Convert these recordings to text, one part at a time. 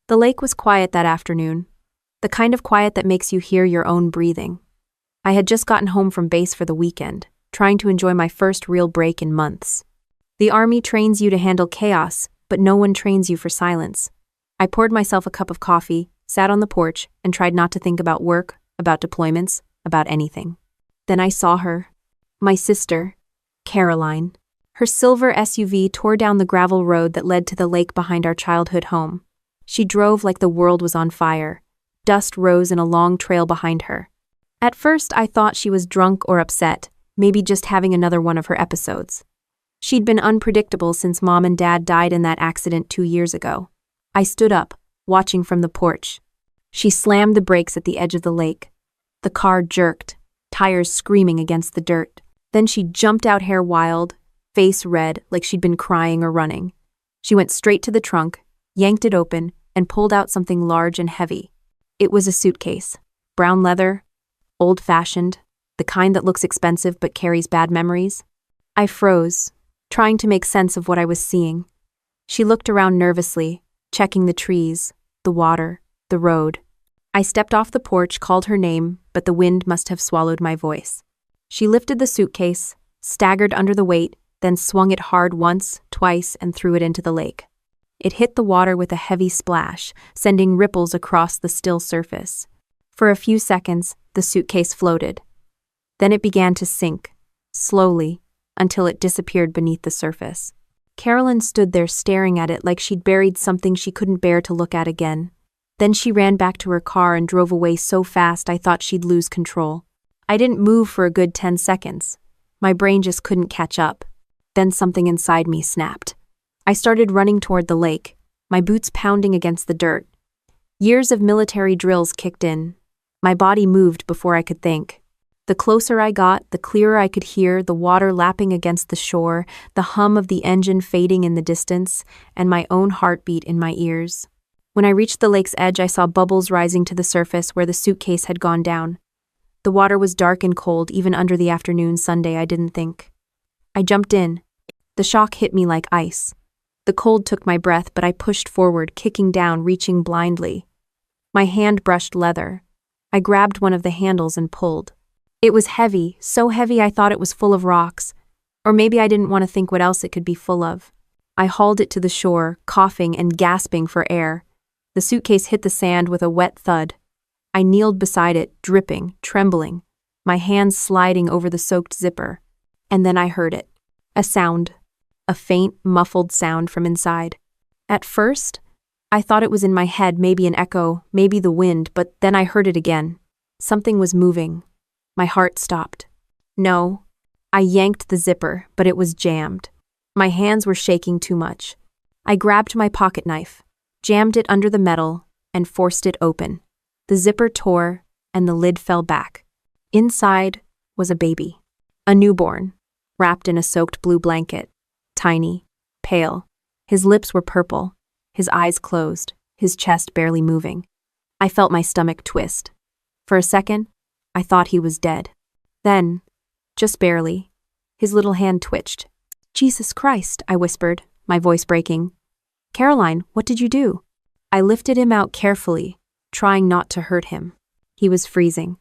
The lake was quiet that afternoon, the kind of quiet that makes you hear your own breathing. I had just gotten home from base for the weekend, trying to enjoy my first real break in months. The army trains you to handle chaos, but no one trains you for silence. I poured myself a cup of coffee, sat on the porch, and tried not to think about work, about deployments, about anything. Then I saw her. My sister, Caroline. Her silver SUV tore down the gravel road that led to the lake behind our childhood home. She drove like the world was on fire. Dust rose in a long trail behind her. At first, I thought she was drunk or upset, maybe just having another one of her episodes. She'd been unpredictable since Mom and Dad died in that accident 2 years ago. I stood up, watching from the porch. She slammed the brakes at the edge of the lake. The car jerked, tires screaming against the dirt. Then she jumped out, hair wild, face red, like she'd been crying or running. She went straight to the trunk, yanked it open, and pulled out something large and heavy. It was a suitcase. Brown leather, old-fashioned, the kind that looks expensive but carries bad memories. I froze, trying to make sense of what I was seeing. She looked around nervously, checking the trees, the water, the road. I stepped off the porch, called her name, but the wind must have swallowed my voice. She lifted the suitcase, staggered under the weight, then swung it hard once, twice, and threw it into the lake. It hit the water with a heavy splash, sending ripples across the still surface. For a few seconds, the suitcase floated. Then it began to sink, slowly, until it disappeared beneath the surface. Carolyn stood there staring at it like she'd buried something she couldn't bear to look at again. Then she ran back to her car and drove away so fast I thought she'd lose control. I didn't move for a good 10 seconds. My brain just couldn't catch up. Then something inside me snapped. I started running toward the lake, my boots pounding against the dirt. Years of military drills kicked in. My body moved before I could think. The closer I got, the clearer I could hear the water lapping against the shore, the hum of the engine fading in the distance, and my own heartbeat in my ears. When I reached the lake's edge, I saw bubbles rising to the surface where the suitcase had gone down. The water was dark and cold, even under the afternoon Sunday. I didn't think. I jumped in. The shock hit me like ice. The cold took my breath, but I pushed forward, kicking down, reaching blindly. My hand brushed leather. I grabbed one of the handles and pulled. It was heavy, so heavy I thought it was full of rocks. Or maybe I didn't want to think what else it could be full of. I hauled it to the shore, coughing and gasping for air. The suitcase hit the sand with a wet thud. I kneeled beside it, dripping, trembling, my hands sliding over the soaked zipper. And then I heard it. A sound. A faint, muffled sound from inside. At first, I thought it was in my head, maybe an echo, maybe the wind, but then I heard it again. Something was moving. My heart stopped. No. I yanked the zipper, but it was jammed. My hands were shaking too much. I grabbed my pocket knife, jammed it under the metal, and forced it open. The zipper tore, and the lid fell back. Inside was a baby. A newborn, wrapped in a soaked blue blanket. Tiny, pale. His lips were purple, his eyes closed, his chest barely moving. I felt my stomach twist. For a second, I thought he was dead. Then, just barely, his little hand twitched. "Jesus Christ," I whispered, my voice breaking. "Caroline, what did you do?" I lifted him out carefully, trying not to hurt him. He was freezing.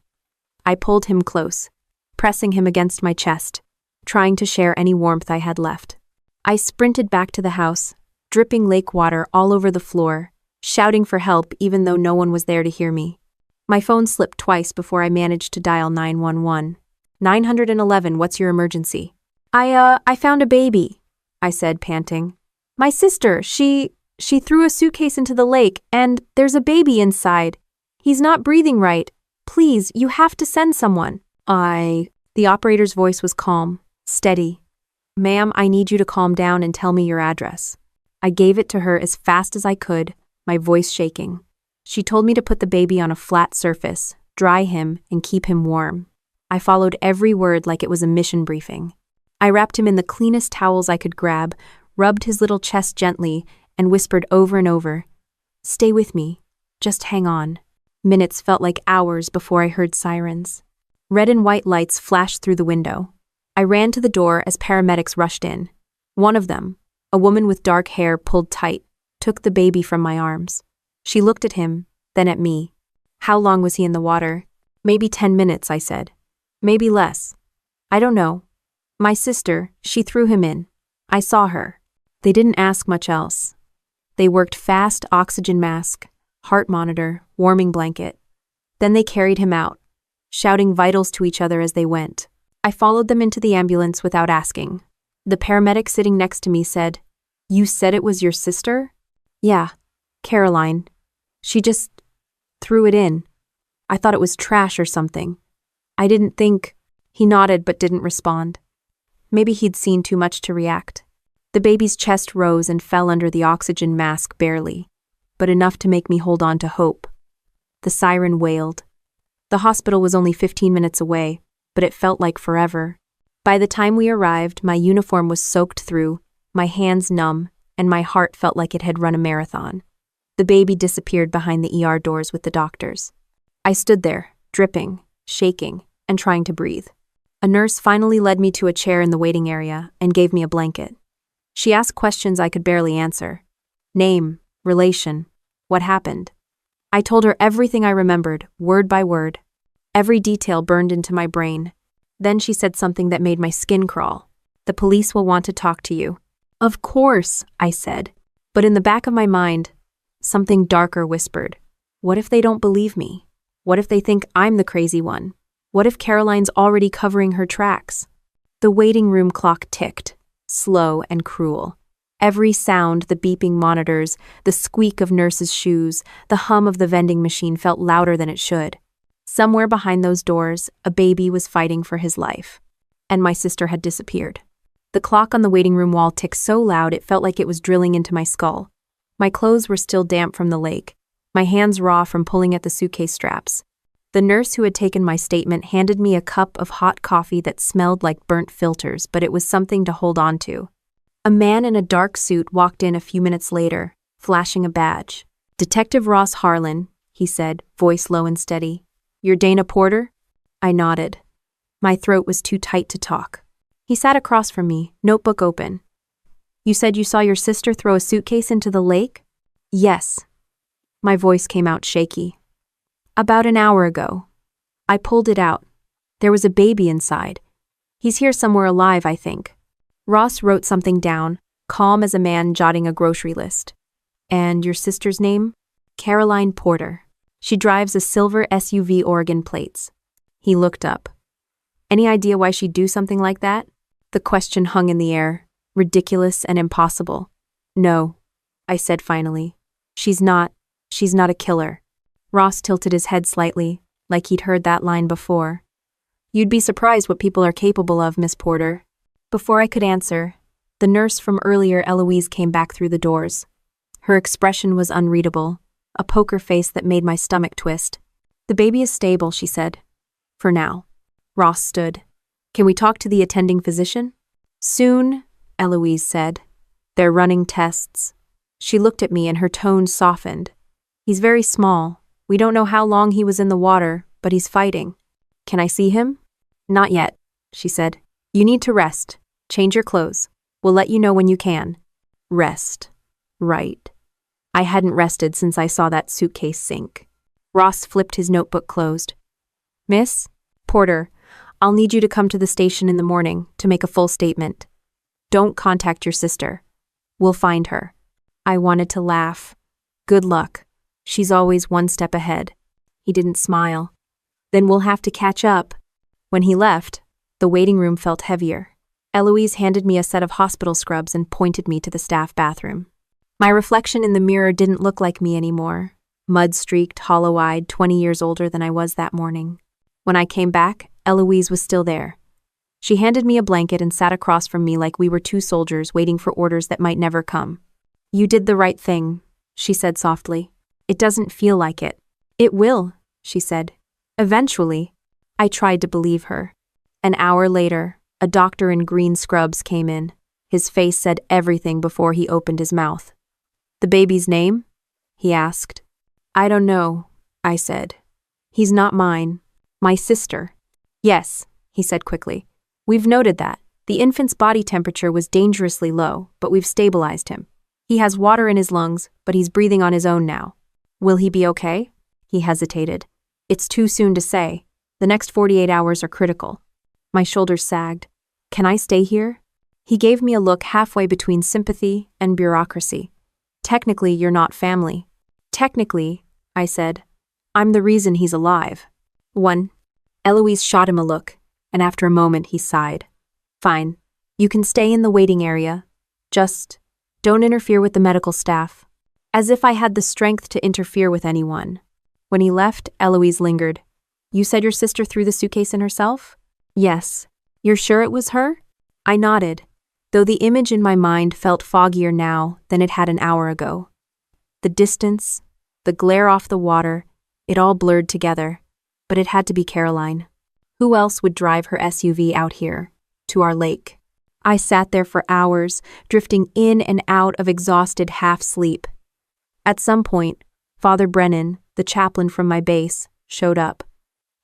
I pulled him close, pressing him against my chest, trying to share any warmth I had left. I sprinted back to the house, dripping lake water all over the floor, shouting for help even though no one was there to hear me. My phone slipped twice before I managed to dial 911. 911, what's your emergency? I found a baby, I said, panting. My sister, she threw a suitcase into the lake, and there's a baby inside. He's not breathing right. Please, you have to send someone. The operator's voice was calm, steady. Ma'am, I need you to calm down and tell me your address. I gave it to her as fast as I could, my voice shaking. She told me to put the baby on a flat surface, dry him, and keep him warm. I followed every word like it was a mission briefing. I wrapped him in the cleanest towels I could grab, rubbed his little chest gently, and whispered over and over, "Stay with me. Just hang on." Minutes felt like hours before I heard sirens. Red and white lights flashed through the window. I ran to the door as paramedics rushed in. One of them, a woman with dark hair pulled tight, took the baby from my arms. She looked at him, then at me. How long was he in the water? Maybe 10 minutes, I said. Maybe less. I don't know. My sister, she threw him in. I saw her. They didn't ask much else. They worked fast oxygen mask, heart monitor, warming blanket. Then they carried him out, shouting vitals to each other as they went. I followed them into the ambulance without asking. The paramedic sitting next to me said, "You said it was your sister?" "Yeah, Caroline. She just threw it in. I thought it was trash or something. I didn't think." He nodded but didn't respond. Maybe he'd seen too much to react. The baby's chest rose and fell under the oxygen mask barely, but enough to make me hold on to hope. The siren wailed. The hospital was only 15 minutes away, but it felt like forever. By the time we arrived, my uniform was soaked through, my hands numb, and my heart felt like it had run a marathon. The baby disappeared behind the ER doors with the doctors. I stood there, dripping, shaking, and trying to breathe. A nurse finally led me to a chair in the waiting area and gave me a blanket. She asked questions I could barely answer. Name, relation, what happened? I told her everything I remembered, word by word. Every detail burned into my brain. Then she said something that made my skin crawl. "The police will want to talk to you." "Of course," I said. But in the back of my mind, something darker whispered. What if they don't believe me? What if they think I'm the crazy one? What if Caroline's already covering her tracks? The waiting room clock ticked, slow and cruel. Every sound, the beeping monitors, the squeak of nurses' shoes, the hum of the vending machine felt louder than it should. Somewhere behind those doors, a baby was fighting for his life. And my sister had disappeared. The clock on the waiting room wall ticked so loud it felt like it was drilling into my skull. My clothes were still damp from the lake, my hands raw from pulling at the suitcase straps. The nurse who had taken my statement handed me a cup of hot coffee that smelled like burnt filters, but it was something to hold on to. A man in a dark suit walked in a few minutes later, flashing a badge. "Detective Ross Harlan," he said, voice low and steady. "You're Dana Porter?" I nodded. My throat was too tight to talk. He sat across from me, notebook open. "You said you saw your sister throw a suitcase into the lake?" "Yes." My voice came out shaky. "About an hour ago. I pulled it out. There was a baby inside. He's here somewhere alive, I think." Ross wrote something down, calm as a man jotting a grocery list. "And your sister's name?" "Caroline Porter. She drives a silver SUV Oregon plates." He looked up. "Any idea why she'd do something like that?" The question hung in the air, ridiculous and impossible. "No," I said finally. She's not a killer." Ross tilted his head slightly, like he'd heard that line before. "You'd be surprised what people are capable of, Miss Porter." Before I could answer, the nurse from earlier, Eloise, came back through the doors. Her expression was unreadable, a poker face that made my stomach twist. "The baby is stable," she said. "For now." Ross stood. "Can we talk to the attending physician?" "Soon," Eloise said. "They're running tests." She looked at me and her tone softened. "He's very small. We don't know how long he was in the water, but he's fighting." "Can I see him?" "Not yet," she said. "You need to rest. Change your clothes. We'll let you know when you can." Rest. Right. I hadn't rested since I saw that suitcase sink. Ross flipped his notebook closed. "Miss Porter, I'll need you to come to the station in the morning to make a full statement. Don't contact your sister. We'll find her." I wanted to laugh. Good luck. She's always one step ahead. He didn't smile. "Then we'll have to catch up." When he left, the waiting room felt heavier. Eloise handed me a set of hospital scrubs and pointed me to the staff bathroom. My reflection in the mirror didn't look like me anymore. Mud-streaked, hollow-eyed, 20 years older than I was that morning. When I came back, Eloise was still there. She handed me a blanket and sat across from me like we were two soldiers waiting for orders that might never come. "You did the right thing," she said softly. "It doesn't feel like it." "It will," she said. "Eventually." I tried to believe her. An hour later, a doctor in green scrubs came in. His face said everything before he opened his mouth. "The baby's name?" he asked. "I don't know," I said. "He's not mine. My sister." "Yes," he said quickly. "We've noted that. The infant's body temperature was dangerously low, but we've stabilized him. He has water in his lungs, but he's breathing on his own now." Will he be okay? He hesitated. It's too soon to say. The next 48 hours are critical. My shoulders sagged. Can I stay here? He gave me a look halfway between sympathy and bureaucracy. Technically, you're not family. Technically, I said, I'm the reason he's alive. Eloise shot him a look, and after a moment he sighed. Fine. You can stay in the waiting area. Just don't interfere with the medical staff. As if I had the strength to interfere with anyone. When he left, Eloise lingered. You said your sister threw the suitcase in herself? Yes. You're sure it was her? I nodded, though the image in my mind felt foggier now than it had an hour ago. The distance, the glare off the water, it all blurred together, but it had to be Caroline. Who else would drive her SUV out here, to our lake? I sat there for hours, drifting in and out of exhausted half-sleep. At some point, Father Brennan, the chaplain from my base, showed up.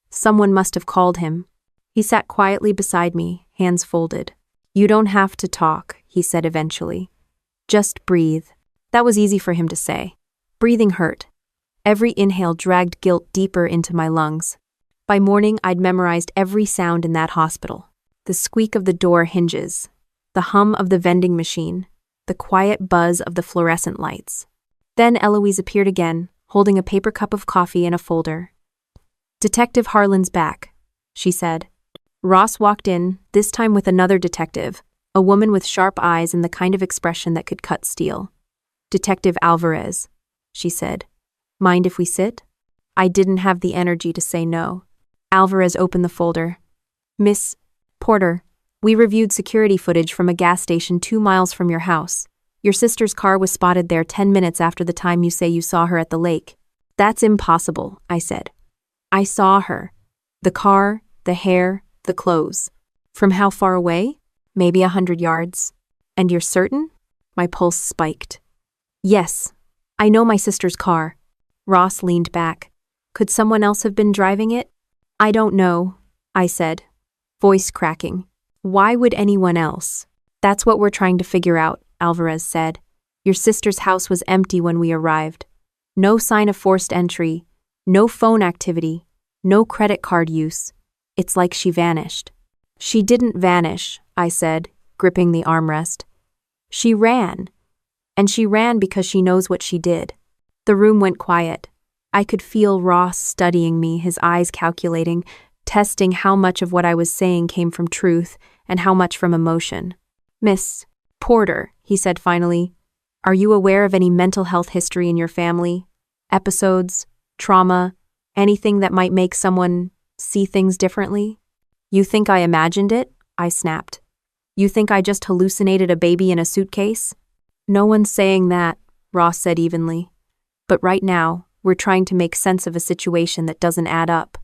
Someone must have called him. He sat quietly beside me, hands folded. You don't have to talk, he said eventually. Just breathe. That was easy for him to say. Breathing hurt. Every inhale dragged guilt deeper into my lungs. By morning, I'd memorized every sound in that hospital. The squeak of the door hinges, the hum of the vending machine, the quiet buzz of the fluorescent lights. Then Eloise appeared again, holding a paper cup of coffee and a folder. Detective Harlan's back, she said. Ross walked in, this time with another detective, a woman with sharp eyes and the kind of expression that could cut steel. Detective Alvarez, she said. Mind if we sit? I didn't have the energy to say no. Alvarez opened the folder. Miss Porter, we reviewed security footage from a gas station 2 miles from your house. Your sister's car was spotted there 10 minutes after the time you say you saw her at the lake. That's impossible, I said. I saw her. The car, the hair, the clothes. From how far away? Maybe 100 yards. And you're certain? My pulse spiked. Yes, I know my sister's car. Ross leaned back. Could someone else have been driving it? I don't know, I said, voice cracking. Why would anyone else? That's what we're trying to figure out, Alvarez said. Your sister's house was empty when we arrived. No sign of forced entry, no phone activity, no credit card use. It's like she vanished. She didn't vanish, I said, gripping the armrest. She ran. And she ran because she knows what she did. The room went quiet. I could feel Ross studying me, his eyes calculating, testing how much of what I was saying came from truth and how much from emotion. Miss Porter, he said finally, are you aware of any mental health history in your family? Episodes, trauma, anything that might make someone see things differently? You think I imagined it? I snapped. You think I just hallucinated a baby in a suitcase? No one's saying that, Ross said evenly. But right now, we're trying to make sense of a situation that doesn't add up.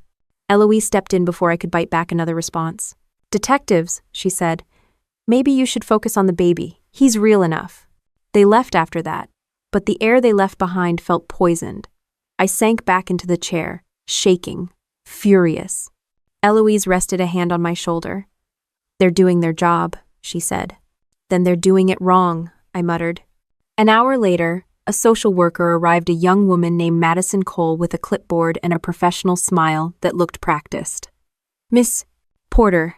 Eloise stepped in before I could bite back another response. Detectives, she said. Maybe you should focus on the baby. He's real enough. They left after that, but the air they left behind felt poisoned. I sank back into the chair, shaking, furious. Eloise rested a hand on my shoulder. They're doing their job, she said. Then they're doing it wrong, I muttered. An hour later, a social worker arrived, a young woman named Madison Cole with a clipboard and a professional smile that looked practiced. Miss Porter,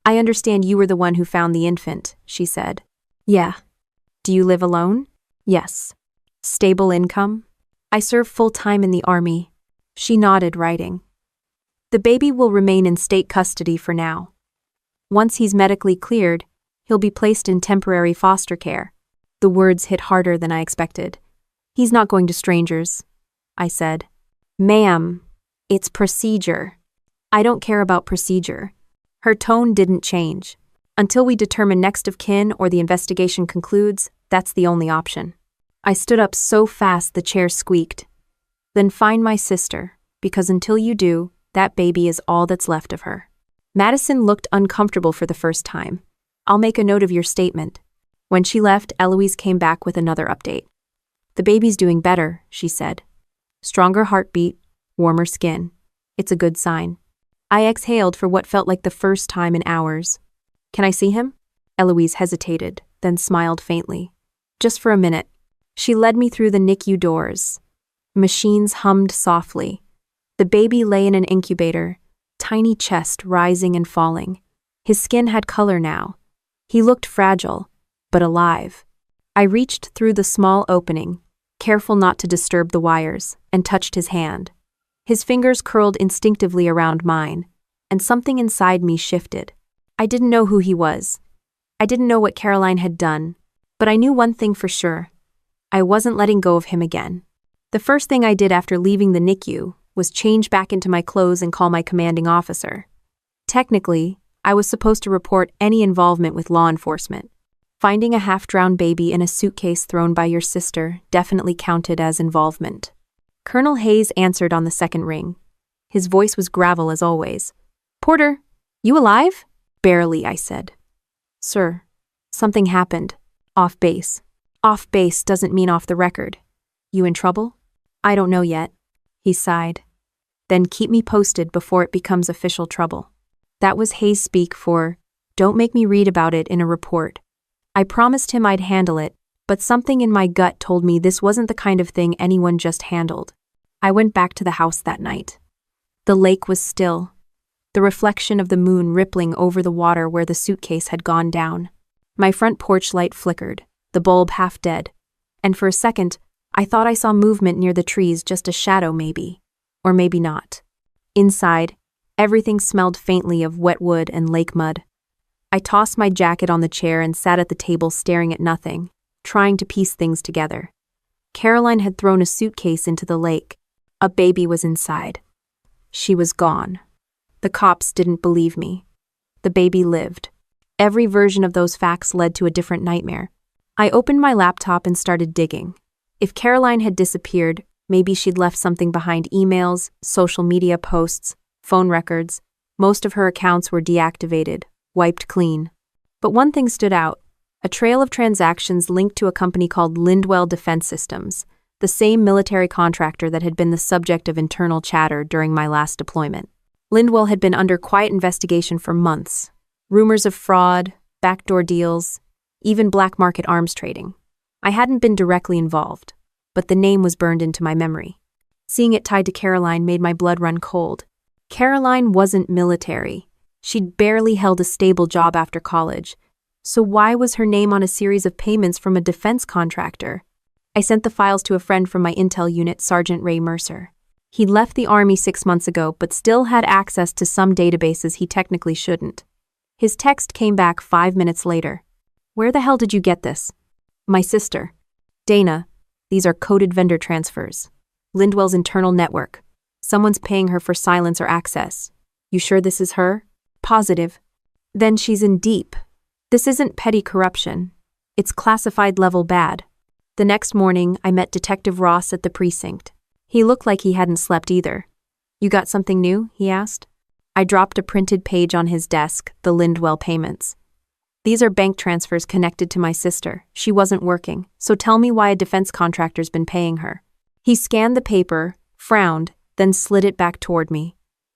I understand you were the one who found the infant, she said. Yeah. Do you live alone? Yes. Stable income? I serve full-time in the Army. She nodded, writing. The baby will remain in state custody for now. Once he's medically cleared, he'll be placed in temporary foster care. The words hit harder than I expected. He's not going to strangers, I said. Ma'am, it's procedure. I don't care about procedure. Her tone didn't change. Until we determine next of kin or the investigation concludes, that's the only option. I stood up so fast the chair squeaked. Then find my sister, because until you do, that baby is all that's left of her. Madison looked uncomfortable for the first time. I'll make a note of your statement. When she left, Eloise came back with another update. The baby's doing better, she said. Stronger heartbeat, warmer skin. It's a good sign. I exhaled for what felt like the first time in hours. Can I see him? Eloise hesitated, then smiled faintly. Just for a minute. She led me through the NICU doors. Machines hummed softly. The baby lay in an incubator, tiny chest rising and falling. His skin had color now. He looked fragile, but alive. I reached through the small opening, careful not to disturb the wires, and touched his hand. His fingers curled instinctively around mine, and something inside me shifted. I didn't know who he was. I didn't know what Caroline had done, but I knew one thing for sure. I wasn't letting go of him again. The first thing I did after leaving the NICU was change back into my clothes and call my commanding officer. Technically, I was supposed to report any involvement with law enforcement. Finding a half-drowned baby in a suitcase thrown by your sister definitely counted as involvement. Colonel Hayes answered on the second ring. His voice was gravel as always. "Porter, you alive?" "Barely," I said. "Sir, something happened. Off base." "Off base doesn't mean off the record. You in trouble?" "I don't know yet." He sighed. "Then keep me posted before it becomes official trouble." That was Hayes' speak for, "Don't make me read about it in a report." I promised him I'd handle it, but something in my gut told me this wasn't the kind of thing anyone just handled. I went back to the house that night. The lake was still, the reflection of the moon rippling over the water where the suitcase had gone down. My front porch light flickered, the bulb half dead, and for a second, I thought I saw movement near the trees, just a shadow maybe, or maybe not. Inside, everything smelled faintly of wet wood and lake mud. I tossed my jacket on the chair and sat at the table staring at nothing, trying to piece things together. Caroline had thrown a suitcase into the lake. A baby was inside. She was gone. The cops didn't believe me. The baby lived. Every version of those facts led to a different nightmare. I opened my laptop and started digging. If Caroline had disappeared, maybe she'd left something behind: emails, social media posts, phone records. Most of her accounts were deactivated, wiped clean. But one thing stood out: a trail of transactions linked to a company called Lindwell Defense Systems, the same military contractor that had been the subject of internal chatter during my last deployment. Lindwell had been under quiet investigation for months. Rumors of fraud, backdoor deals, even black market arms trading. I hadn't been directly involved, but the name was burned into my memory. Seeing it tied to Caroline made my blood run cold. Caroline wasn't military. She'd barely held a stable job after college. So why was her name on a series of payments from a defense contractor? I sent the files to a friend from my intel unit, Sergeant Ray Mercer. He'd left the Army 6 months ago, but still had access to some databases he technically shouldn't. His text came back 5 minutes later. "Where the hell did you get this?" "My sister. Dana, these are coded vendor transfers. Lindwell's internal network. Someone's paying her for silence or access. You sure this is her?" "Positive." "Then she's in deep. This isn't petty corruption. It's classified level bad." The next morning, I met Detective Ross at the precinct. He looked like he hadn't slept either. "You got something new?" he asked. I dropped a printed page on his desk, the Lindwell payments. "These are bank transfers connected to my sister. She wasn't working, so tell me why a defense contractor's been paying her." He scanned the paper, frowned, then slid it back toward me.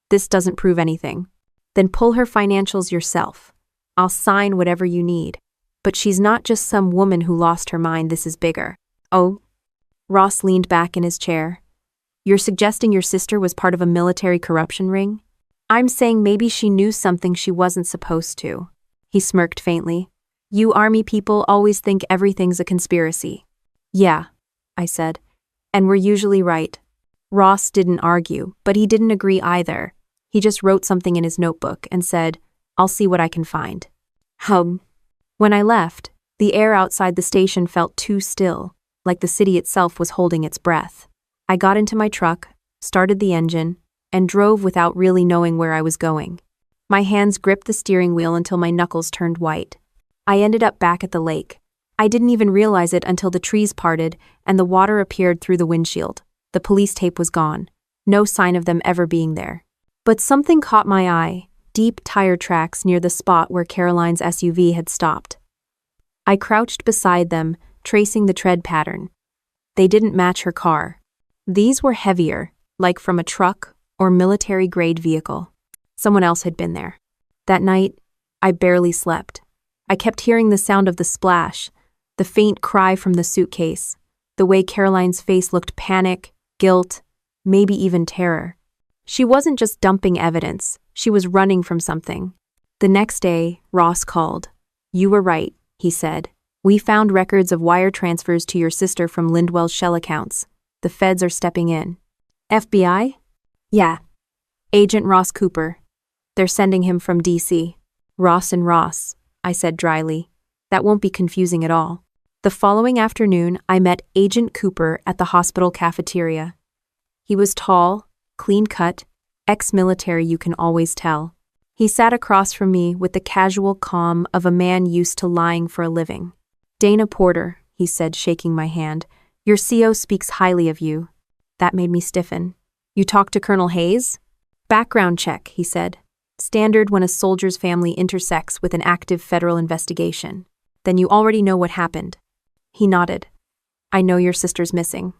"This doesn't prove anything." "Then pull her financials yourself. I'll sign whatever you need. But she's not just some woman who lost her mind, this is bigger." "Oh?" Ross leaned back in his chair. "You're suggesting your sister was part of a military corruption ring?" "I'm saying maybe she knew something she wasn't supposed to." He smirked faintly. "You Army people always think everything's a conspiracy." "Yeah," I said, "and we're usually right." Ross didn't argue, but he didn't agree either. He just wrote something in his notebook and said, "I'll see what I can find." When I left, the air outside the station felt too still, like the city itself was holding its breath. I got into my truck, started the engine, and drove without really knowing where I was going. My hands gripped the steering wheel until my knuckles turned white. I ended up back at the lake. I didn't even realize it until the trees parted and the water appeared through the windshield. The police tape was gone. No sign of them ever being there. But something caught my eye. Deep tire tracks near the spot where Caroline's SUV had stopped. I crouched beside them, tracing the tread pattern. They didn't match her car. These were heavier, like from a truck or military-grade vehicle. Someone else had been there. That night, I barely slept. I kept hearing the sound of the splash, the faint cry from the suitcase, the way Caroline's face looked panic, guilt, maybe even terror. She wasn't just dumping evidence, she was running from something. The next day, Ross called. "You were right," he said. "We found records of wire transfers to your sister from Lindwell's shell accounts. The feds are stepping in." "FBI?" "Yeah. Agent Ross Cooper. They're sending him from D.C. "Ross and Ross," I said dryly. "That won't be confusing at all." The following afternoon, I met Agent Cooper at the hospital cafeteria. He was tall, clean-cut, ex-military, you can always tell. He sat across from me with the casual calm of a man used to lying for a living. "Dana Porter," he said, shaking my hand. "Your CO speaks highly of you." That made me stiffen. "You talked to Colonel Hayes?" "Background check," he said. "Standard when a soldier's family intersects with an active federal investigation. Then you already know what happened." He nodded. "I know your sister's missing.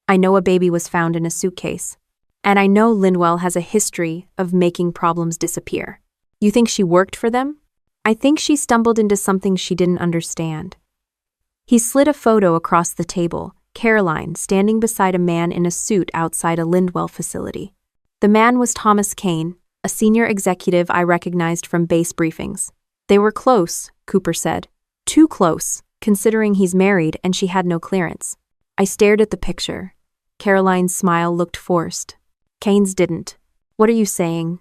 I know a baby was found in a suitcase. And I know Lindwell has a history of making problems disappear." "You think she worked for them?" "I think she stumbled into something she didn't understand." He slid a photo across the table, Caroline standing beside a man in a suit outside a Lindwell facility. The man was Thomas Kane, a senior executive I recognized from base briefings. "They were close," Cooper said. "Too close, considering he's married and she had no clearance." I stared at the picture. Caroline's smile looked forced. "Kane's didn't." "What are you saying?"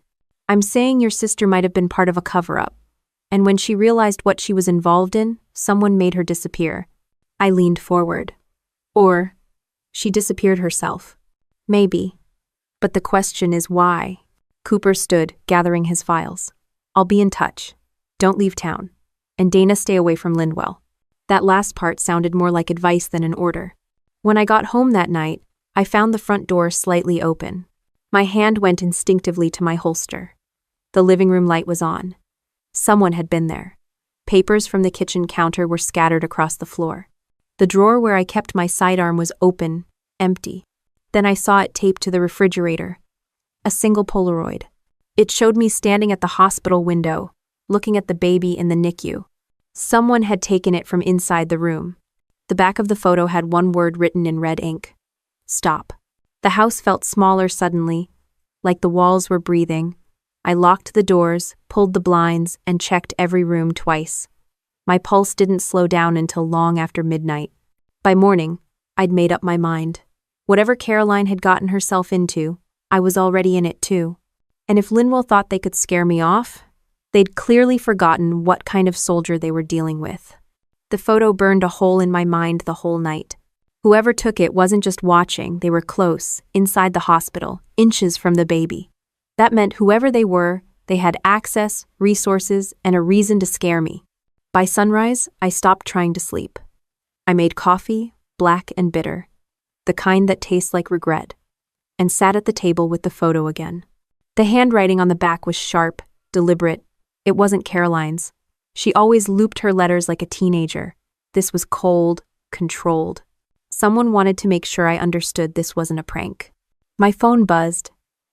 "I'm saying your sister might have been part of a cover-up. And when she realized what she was involved in, someone made her disappear." I leaned forward. "Or she disappeared herself." "Maybe. But the question is why?" Cooper stood, gathering his files. "I'll be in touch. Don't leave town. And Dana, stay away from Lindwell." That last part sounded more like advice than an order. When I got home that night, I found the front door slightly open. My hand went instinctively to my holster. The living room light was on. Someone had been there. Papers from the kitchen counter were scattered across the floor. The drawer where I kept my sidearm was open, empty. Then I saw it taped to the refrigerator. A single Polaroid. It showed me standing at the hospital window, looking at the baby in the NICU. Someone had taken it from inside the room. The back of the photo had one word written in red ink. Stop. The house felt smaller suddenly, like the walls were breathing. I locked the doors, pulled the blinds, and checked every room twice. My pulse didn't slow down until long after midnight. By morning, I'd made up my mind. Whatever Caroline had gotten herself into, I was already in it too. And if Lindwell thought they could scare me off, they'd clearly forgotten what kind of soldier they were dealing with. The photo burned a hole in my mind the whole night. Whoever took it wasn't just watching, they were close, inside the hospital, inches from the baby. That meant whoever they were, they had access, resources, and a reason to scare me. By sunrise, I stopped trying to sleep. I made coffee, black and bitter, the kind that tastes like regret, and sat at the table with the photo again. The handwriting on the back was sharp, deliberate. It wasn't Caroline's. She always looped her letters like a teenager. This was cold, controlled. Someone wanted to make sure I understood this wasn't a prank. My phone buzzed.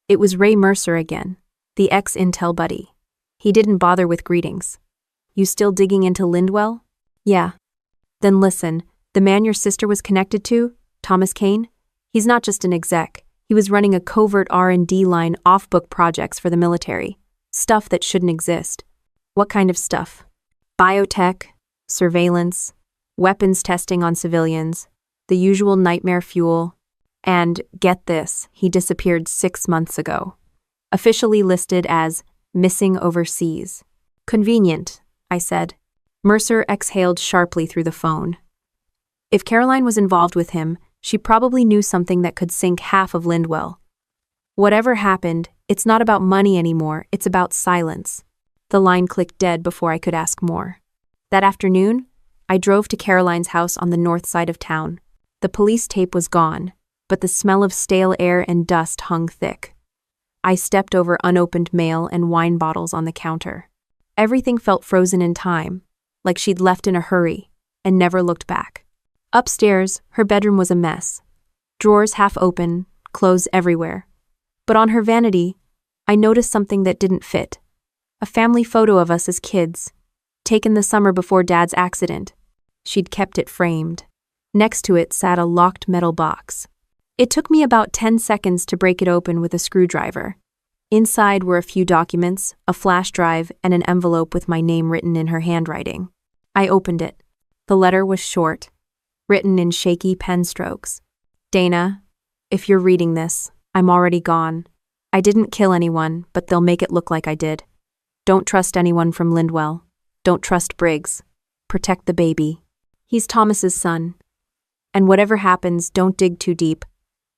It was Ray Mercer again, the ex-Intel buddy. He didn't bother with greetings. "You still digging into Lindwell?" "Yeah." "Then listen, the man your sister was connected to, Thomas Kane, he's not just an exec. He was running a covert R&D line off-book projects for the military. Stuff that shouldn't exist." "What kind of stuff?" "Biotech, surveillance, weapons testing on civilians, the usual nightmare fuel. And, get this, he disappeared 6 months ago. Officially listed as missing overseas." "Convenient," I said. Mercer exhaled sharply through the phone. If Caroline was involved with him, she probably knew something that could sink half of Lindwell. Whatever happened, it's not about money anymore, it's about silence. The line clicked dead before I could ask more. That afternoon, I drove to Caroline's house on the north side of town. The police tape was gone, but the smell of stale air and dust hung thick. I stepped over unopened mail and wine bottles on the counter. Everything felt frozen in time, like she'd left in a hurry, and never looked back. Upstairs, her bedroom was a mess. Drawers half open, clothes everywhere. But on her vanity, I noticed something that didn't fit. A family photo of us as kids, taken the summer before Dad's accident. She'd kept it framed. Next to it sat a locked metal box. It took me about 10 seconds to break it open with a screwdriver. Inside were a few documents, a flash drive, and an envelope with my name written in her handwriting. I opened it. The letter was short, written in shaky pen strokes. Dana, if you're reading this, I'm already gone. I didn't kill anyone, but they'll make it look like I did. Don't trust anyone from Lindwell. Don't trust Briggs. Protect the baby. He's Thomas's son. And whatever happens, don't dig too deep.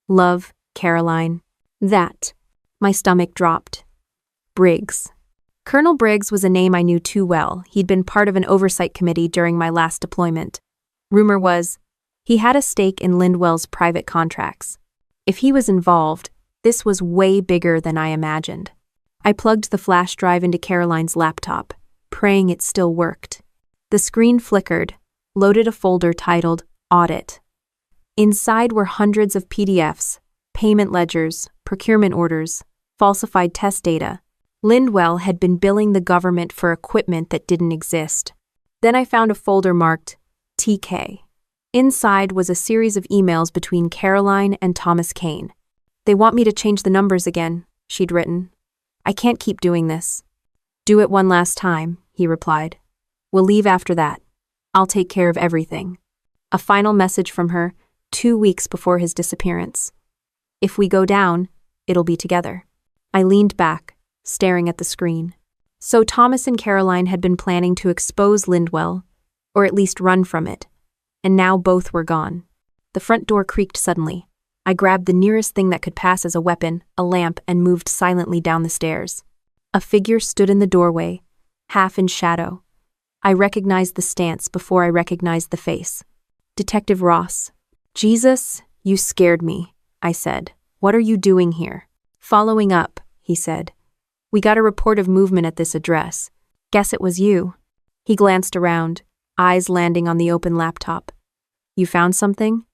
Love, Caroline. That. My stomach dropped. Briggs. Colonel Briggs was a name I knew too well. He'd been part of an oversight committee during my last deployment. Rumor was, he had a stake in Lindwell's private contracts. If he was involved, this was way bigger than I imagined. I plugged the flash drive into Caroline's laptop, praying it still worked. The screen flickered, loaded a folder titled Audit. Inside were hundreds of PDFs, payment ledgers, procurement orders, falsified test data. Lindwell had been billing the government for equipment that didn't exist. Then I found a folder marked TK. Inside was a series of emails between Caroline and Thomas Kane. They want me to change the numbers again, she'd written. I can't keep doing this. Do it one last time, he replied. We'll leave after that. I'll take care of everything. A final message from her 2 weeks before his disappearance. If we go down, it'll be together. I leaned back, staring at the screen. So Thomas and Caroline had been planning to expose Lindwell, or at least run from it, and now both were gone. The front door creaked suddenly. I grabbed the nearest thing that could pass as a weapon, a lamp, and moved silently down the stairs. A figure stood in the doorway, half in shadow. I recognized the stance before I recognized the face. Detective Ross. Jesus, you scared me, I said. What are you doing here? Following up, he said. We got a report of movement at this address. Guess it was you. He glanced around, eyes landing on the open laptop. You found something?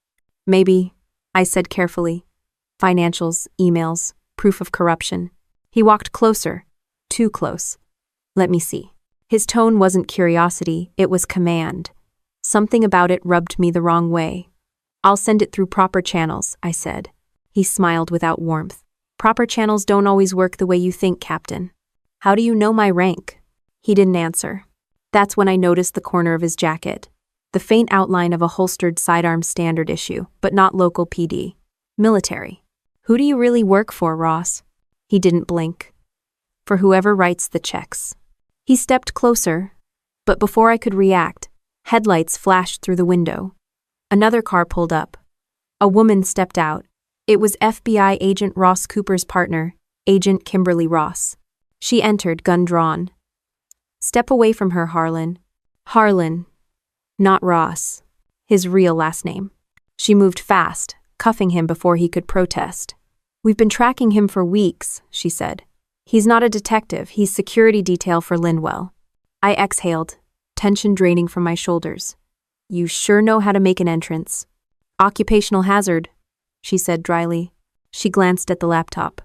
Maybe, I said carefully. Financials, emails, proof of corruption. He walked closer, too close. Let me see. His tone wasn't curiosity, it was command. Something about it rubbed me the wrong way. I'll send it through proper channels, I said. He smiled without warmth. Proper channels don't always work the way you think, Captain. How do you know my rank? He didn't answer. That's when I noticed the corner of his jacket. The faint outline of a holstered sidearm standard issue, but not local PD. Military. Who do you really work for, Ross? He didn't blink. For whoever writes the checks. He stepped closer, but before I could react, headlights flashed through the window. Another car pulled up. A woman stepped out. It was FBI agent Ross Cooper's partner, Agent Kimberly Ross. She entered, gun drawn. Step away from her, Harlan. Harlan. Not Ross. His real last name. She moved fast, cuffing him before he could protest. We've been tracking him for weeks, she said. He's not a detective, he's security detail for Lindwell. I exhaled, tension draining from my shoulders. You sure know how to make an entrance. Occupational hazard, she said dryly. She glanced at the laptop.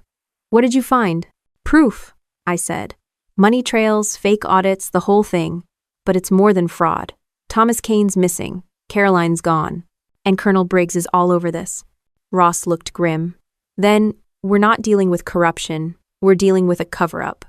What did you find? Proof, I said. Money trails, fake audits, the whole thing. But it's more than fraud. Thomas Kane's missing, Caroline's gone, and Colonel Briggs is all over this. Ross looked grim. Then, we're not dealing with corruption, we're dealing with a cover-up.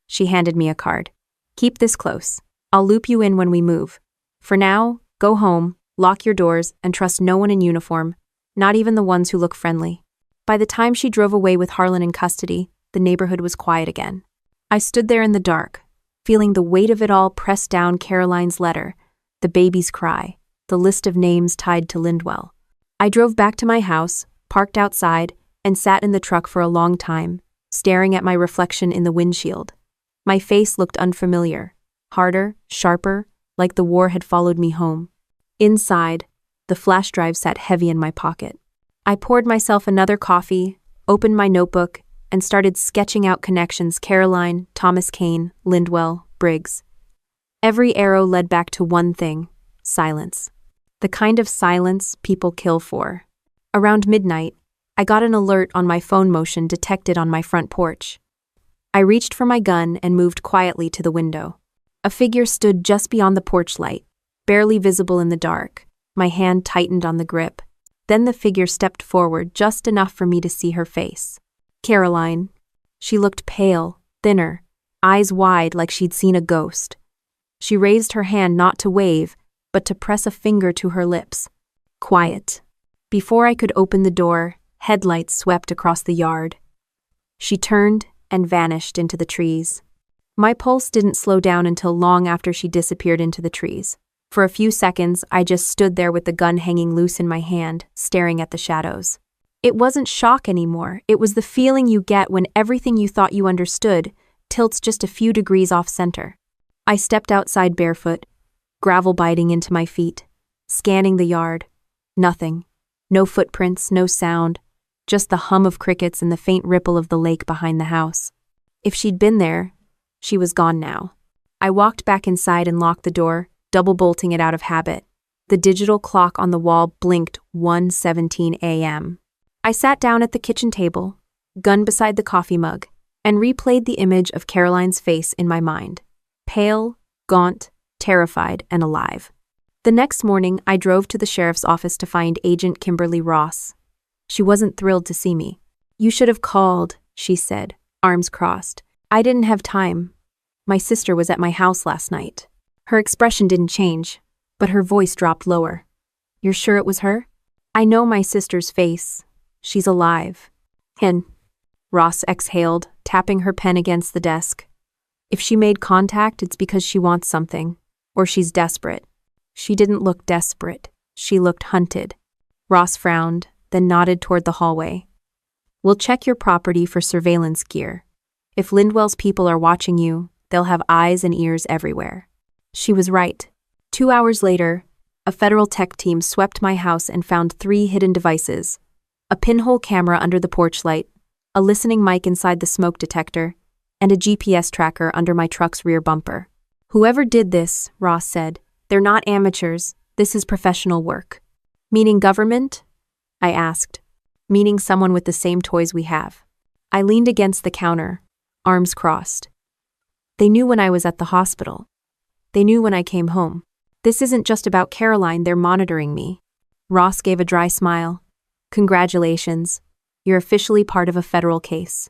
She handed me a card. Keep this close. I'll loop you in when we move. For now, go home, lock your doors, and trust no one in uniform, not even the ones who look friendly. By the time she drove away with Harlan in custody, the neighborhood was quiet again. I stood there in the dark, feeling the weight of it all press down Caroline's letter, the baby's cry, the list of names tied to Lindwell. I drove back to my house, parked outside, and sat in the truck for a long time, staring at my reflection in the windshield. My face looked unfamiliar, harder, sharper, like the war had followed me home. Inside, the flash drive sat heavy in my pocket. I poured myself another coffee, opened my notebook, and started sketching out connections: Caroline, Thomas Kane, Lindwell, Briggs. Every arrow led back to one thing: silence. The kind of silence people kill for. Around midnight, I got an alert on my phone motion detected on my front porch. I reached for my gun and moved quietly to the window. A figure stood just beyond the porch light, barely visible in the dark. My hand tightened on the grip. Then the figure stepped forward just enough for me to see her face. Caroline. She looked pale, thinner, eyes wide like she'd seen a ghost. She raised her hand not to wave, but to press a finger to her lips. Quiet. Before I could open the door, headlights swept across the yard. She turned and vanished into the trees. My pulse didn't slow down until long after she disappeared into the trees. For a few seconds, I just stood there with the gun hanging loose in my hand, staring at the shadows. It wasn't shock anymore. It was the feeling you get when everything you thought you understood tilts just a few degrees off center. I stepped outside barefoot, gravel biting into my feet, scanning the yard. Nothing. No footprints, no sound, just the hum of crickets and the faint ripple of the lake behind the house. If she'd been there, she was gone now. I walked back inside and locked the door, double bolting it out of habit. The digital clock on the wall blinked 1:17 a.m. I sat down at the kitchen table, gun beside the coffee mug, and replayed the image of Caroline's face in my mind. Pale, gaunt, terrified, and alive. The next morning, I drove to the sheriff's office to find Agent Kimberly Ross. She wasn't thrilled to see me. "You should have called," she said, arms crossed. "I didn't have time. My sister was at my house last night." Her expression didn't change, but her voice dropped lower. "You're sure it was her?" "I know my sister's face. She's alive." "Hen," Ross exhaled, tapping her pen against the desk. "If she made contact, it's because she wants something, or she's desperate." She didn't look desperate. She looked hunted. Ross frowned, then nodded toward the hallway. "We'll check your property for surveillance gear. If Lindwell's people are watching you, they'll have eyes and ears everywhere." She was right. 2 hours later, a federal tech team swept my house and found 3 hidden devices: a pinhole camera under the porch light, a listening mic inside the smoke detector, and a GPS tracker under my truck's rear bumper. "Whoever did this," Ross said, "they're not amateurs. This is professional work." "Meaning government?" I asked. "Meaning someone with the same toys we have." I leaned against the counter, arms crossed. "They knew when I was at the hospital. They knew when I came home. This isn't just about Caroline, they're monitoring me." Ross gave a dry smile. "Congratulations. You're officially part of a federal case."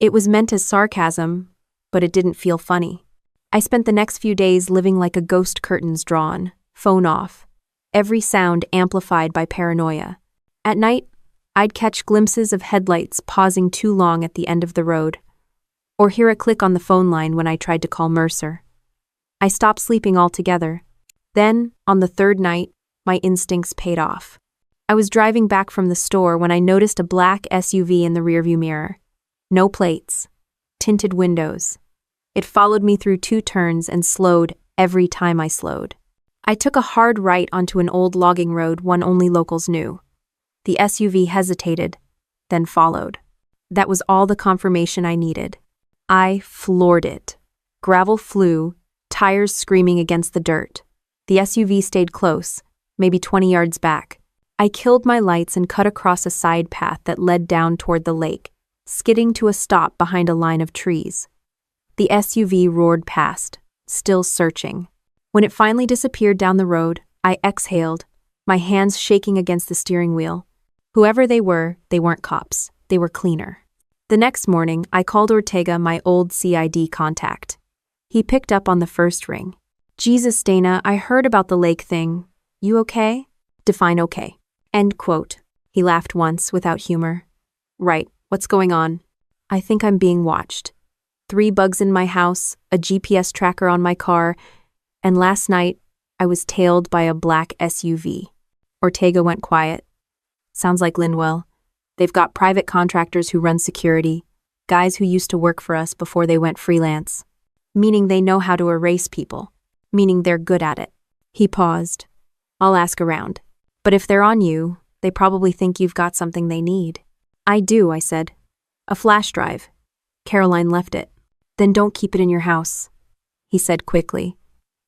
It was meant as sarcasm, but it didn't feel funny. I spent the next few days living like a ghost, curtains drawn, phone off, every sound amplified by paranoia. At night, I'd catch glimpses of headlights pausing too long at the end of the road, or hear a click on the phone line when I tried to call Mercer. I stopped sleeping altogether. Then, on the 3rd night, my instincts paid off. I was driving back from the store when I noticed a black SUV in the rearview mirror. No plates. Tinted windows. It followed me through 2 turns and slowed every time I slowed. I took a hard right onto an old logging road one only locals knew. The SUV hesitated, then followed. That was all the confirmation I needed. I floored it. Gravel flew, tires screaming against the dirt. The SUV stayed close, maybe 20 yards back. I killed my lights and cut across a side path that led down toward the lake, skidding to a stop behind a line of trees. The SUV roared past, still searching. When it finally disappeared down the road, I exhaled, my hands shaking against the steering wheel. Whoever they weren't cops. They were cleaner. The next morning, I called Ortega, my old CID contact. He picked up on the first ring. "Jesus, Dana, I heard about the lake thing. You okay?" "Define okay." End quote. He laughed once, without humor. "Right, what's going on?" "I think I'm being watched. 3 bugs in my house, a GPS tracker on my car, and last night, I was tailed by a black SUV." Ortega went quiet. "Sounds like Lindwell. They've got private contractors who run security, guys who used to work for us before they went freelance. Meaning they know how to erase people. Meaning they're good at it." He paused. "I'll ask around. But if they're on you, they probably think you've got something they need." "I do," I said. "A flash drive. Caroline left it." "Then don't keep it in your house," he said quickly.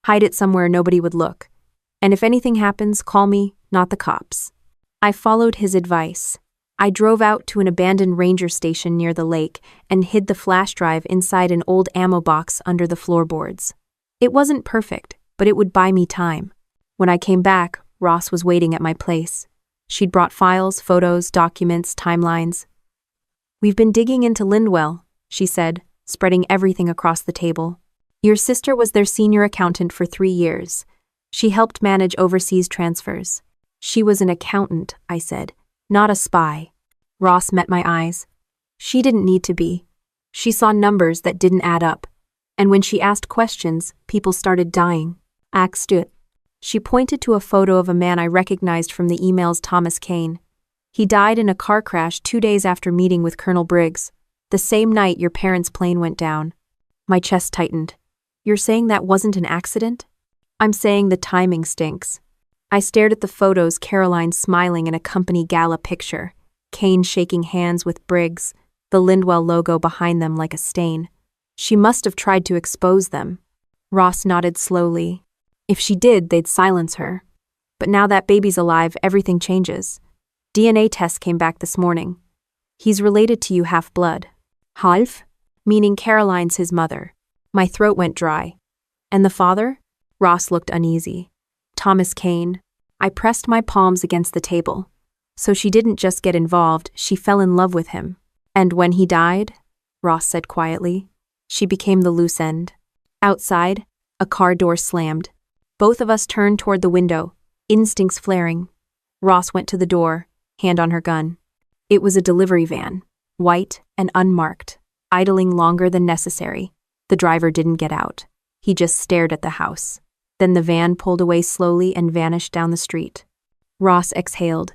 "Hide it somewhere nobody would look. And if anything happens, call me, not the cops." I followed his advice. I drove out to an abandoned ranger station near the lake and hid the flash drive inside an old ammo box under the floorboards. It wasn't perfect, but it would buy me time. When I came back, Ross was waiting at my place. She'd brought files, photos, documents, timelines. "We've been digging into Lindwell," she said, spreading everything across the table. "Your sister was their senior accountant for 3 years. She helped manage overseas transfers." "She was an accountant," I said, "not a spy." Ross met my eyes. "She didn't need to be. She saw numbers that didn't add up. And when she asked questions, people started dying." "Axtut." She pointed to a photo of a man I recognized from the emails, Thomas Kane. "He died in a car crash 2 days after meeting with Colonel Briggs, the same night your parents' plane went down." My chest tightened. "You're saying that wasn't an accident?" "I'm saying the timing stinks." I stared at the photos, Caroline smiling in a company gala picture, Kane shaking hands with Briggs, the Lindwell logo behind them like a stain. She must have tried to expose them. Ross nodded slowly. "If she did, they'd silence her. But now that baby's alive, everything changes. DNA tests came back this morning. He's related to you half-blood." "Half?" "Meaning Caroline's his mother." My throat went dry. "And the father?" Ross looked uneasy. "Thomas Kane." I pressed my palms against the table. "So she didn't just get involved, she fell in love with him. And when he died," Ross said quietly, "she became the loose end." Outside, a car door slammed. Both of us turned toward the window, instincts flaring. Ross went to the door, hand on her gun. It was a delivery van, white and unmarked, idling longer than necessary. The driver didn't get out. He just stared at the house. Then the van pulled away slowly and vanished down the street. Ross exhaled.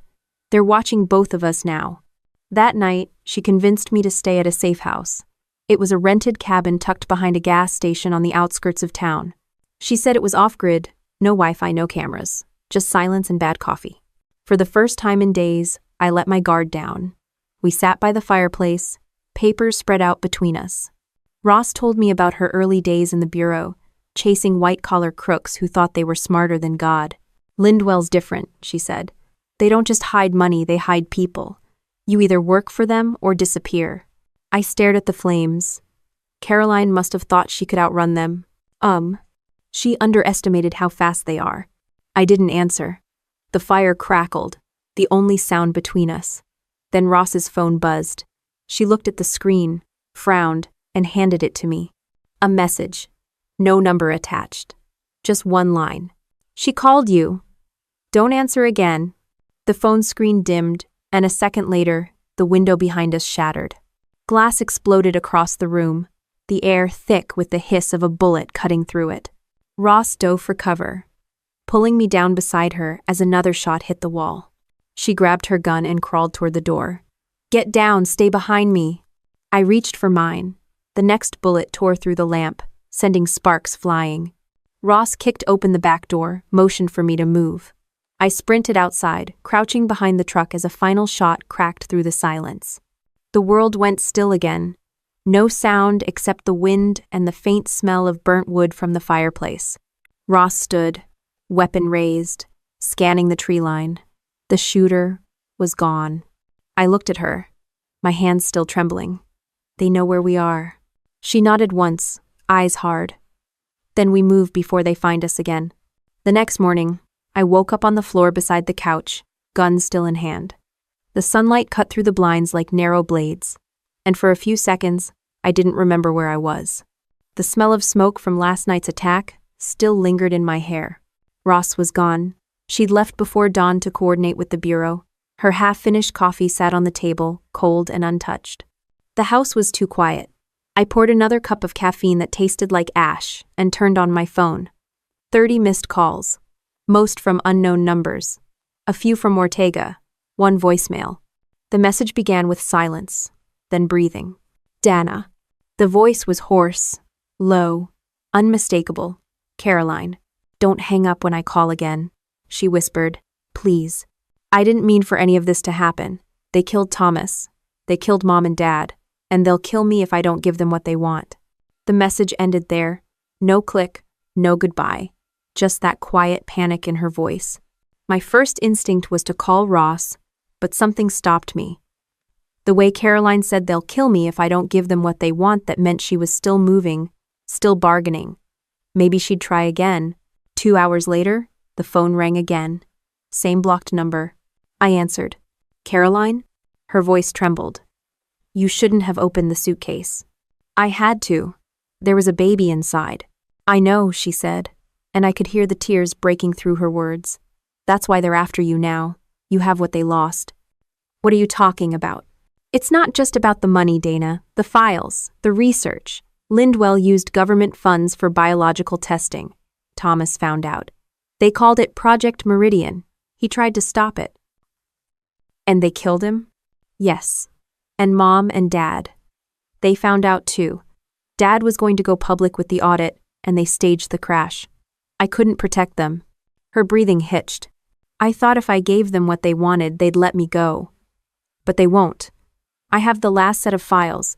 "They're watching both of us now." That night, she convinced me to stay at a safe house. It was a rented cabin tucked behind a gas station on the outskirts of town. She said it was off-grid, no Wi-Fi, no cameras, just silence and bad coffee. For the first time in days, I let my guard down. We sat by the fireplace, papers spread out between us. Ross told me about her early days in the bureau, chasing white-collar crooks who thought they were smarter than God. "Lindwell's different," she said. "They don't just hide money, they hide people. You either work for them or disappear." I stared at the flames. Caroline must have thought she could outrun them. She underestimated how fast they are. I didn't answer. The fire crackled, the only sound between us. Then Ross's phone buzzed. She looked at the screen, frowned, and handed it to me. A message. No number attached. Just one line. "She called you. Don't answer again." The phone screen dimmed, and a second later, the window behind us shattered. Glass exploded across the room, the air thick with the hiss of a bullet cutting through it. Ross dove for cover, pulling me down beside her as another shot hit the wall. She grabbed her gun and crawled toward the door. "Get down, stay behind me." I reached for mine. The next bullet tore through the lamp, sending sparks flying. Ross kicked open the back door, motioned for me to move. I sprinted outside, crouching behind the truck as a final shot cracked through the silence. The world went still again. No sound except the wind and the faint smell of burnt wood from the fireplace. Ross stood, weapon raised, scanning the tree line. The shooter was gone. I looked at her, my hands still trembling. "They know where we are." She nodded once, eyes hard. "Then we move before they find us again." The next morning, I woke up on the floor beside the couch, gun still in hand. The sunlight cut through the blinds like narrow blades, and for a few seconds, I didn't remember where I was. The smell of smoke from last night's attack still lingered in my hair. Ross was gone. She'd left before dawn to coordinate with the bureau. Her half-finished coffee sat on the table, cold and untouched. The house was too quiet. I poured another cup of caffeine that tasted like ash and turned on my phone. 30 missed calls, most from unknown numbers. A few from Ortega, one voicemail. The message began with silence, then breathing. "Dana." The voice was hoarse, low, unmistakable. "Caroline, don't hang up when I call again," she whispered. "Please. I didn't mean for any of this to happen. They killed Thomas. They killed Mom and Dad, and they'll kill me if I don't give them what they want." The message ended there. No click, no goodbye. Just that quiet panic in her voice. My first instinct was to call Ross, but something stopped me. The way Caroline said they'll kill me if I don't give them what they want, that meant she was still moving, still bargaining. Maybe she'd try again. 2 hours later, the phone rang again. Same blocked number. I answered. Caroline? Her voice trembled. You shouldn't have opened the suitcase. I had to. There was a baby inside. I know, she said, and I could hear the tears breaking through her words. That's why they're after you now. You have what they lost. What are you talking about? It's not just about the money, Dana. The files, the research. Lindwell used government funds for biological testing. Thomas found out. They called it Project Meridian. He tried to stop it. And they killed him? Yes. And Mom and Dad. They found out too. Dad was going to go public with the audit, and they staged the crash. I couldn't protect them. Her breathing hitched. I thought if I gave them what they wanted, they'd let me go. But they won't. I have the last set of files.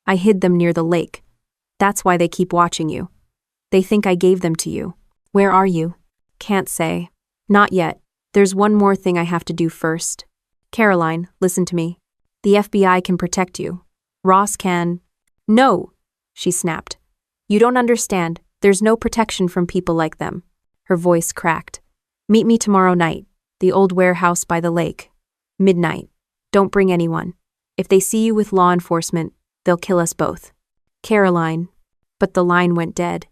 I hid them near the lake. That's why they keep watching you. They think I gave them to you. Where are you? Can't say. Not yet. There's one more thing I have to do first. Caroline, listen to me. The FBI can protect you. Ross can. No, she snapped. You don't understand. There's no protection from people like them. Her voice cracked. Meet me tomorrow night. The old warehouse by the lake. Midnight. Don't bring anyone. If they see you with law enforcement, they'll kill us both. Caroline. But the line went dead.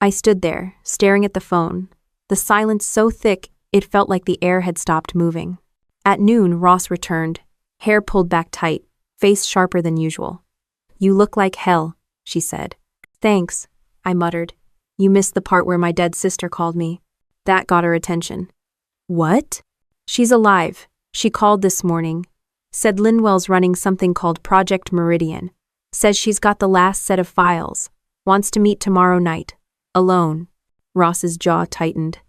I stood there, staring at the phone. The silence so thick, it felt like the air had stopped moving. At noon, Ross returned, hair pulled back tight, face sharper than usual. You look like hell, she said. Thanks, I muttered. You missed the part where my dead sister called me. That got her attention. What? She's alive. She called this morning. Said Lindwell's running something called Project Meridian. Says she's got the last set of files. Wants to meet tomorrow night. Alone. Ross's jaw tightened.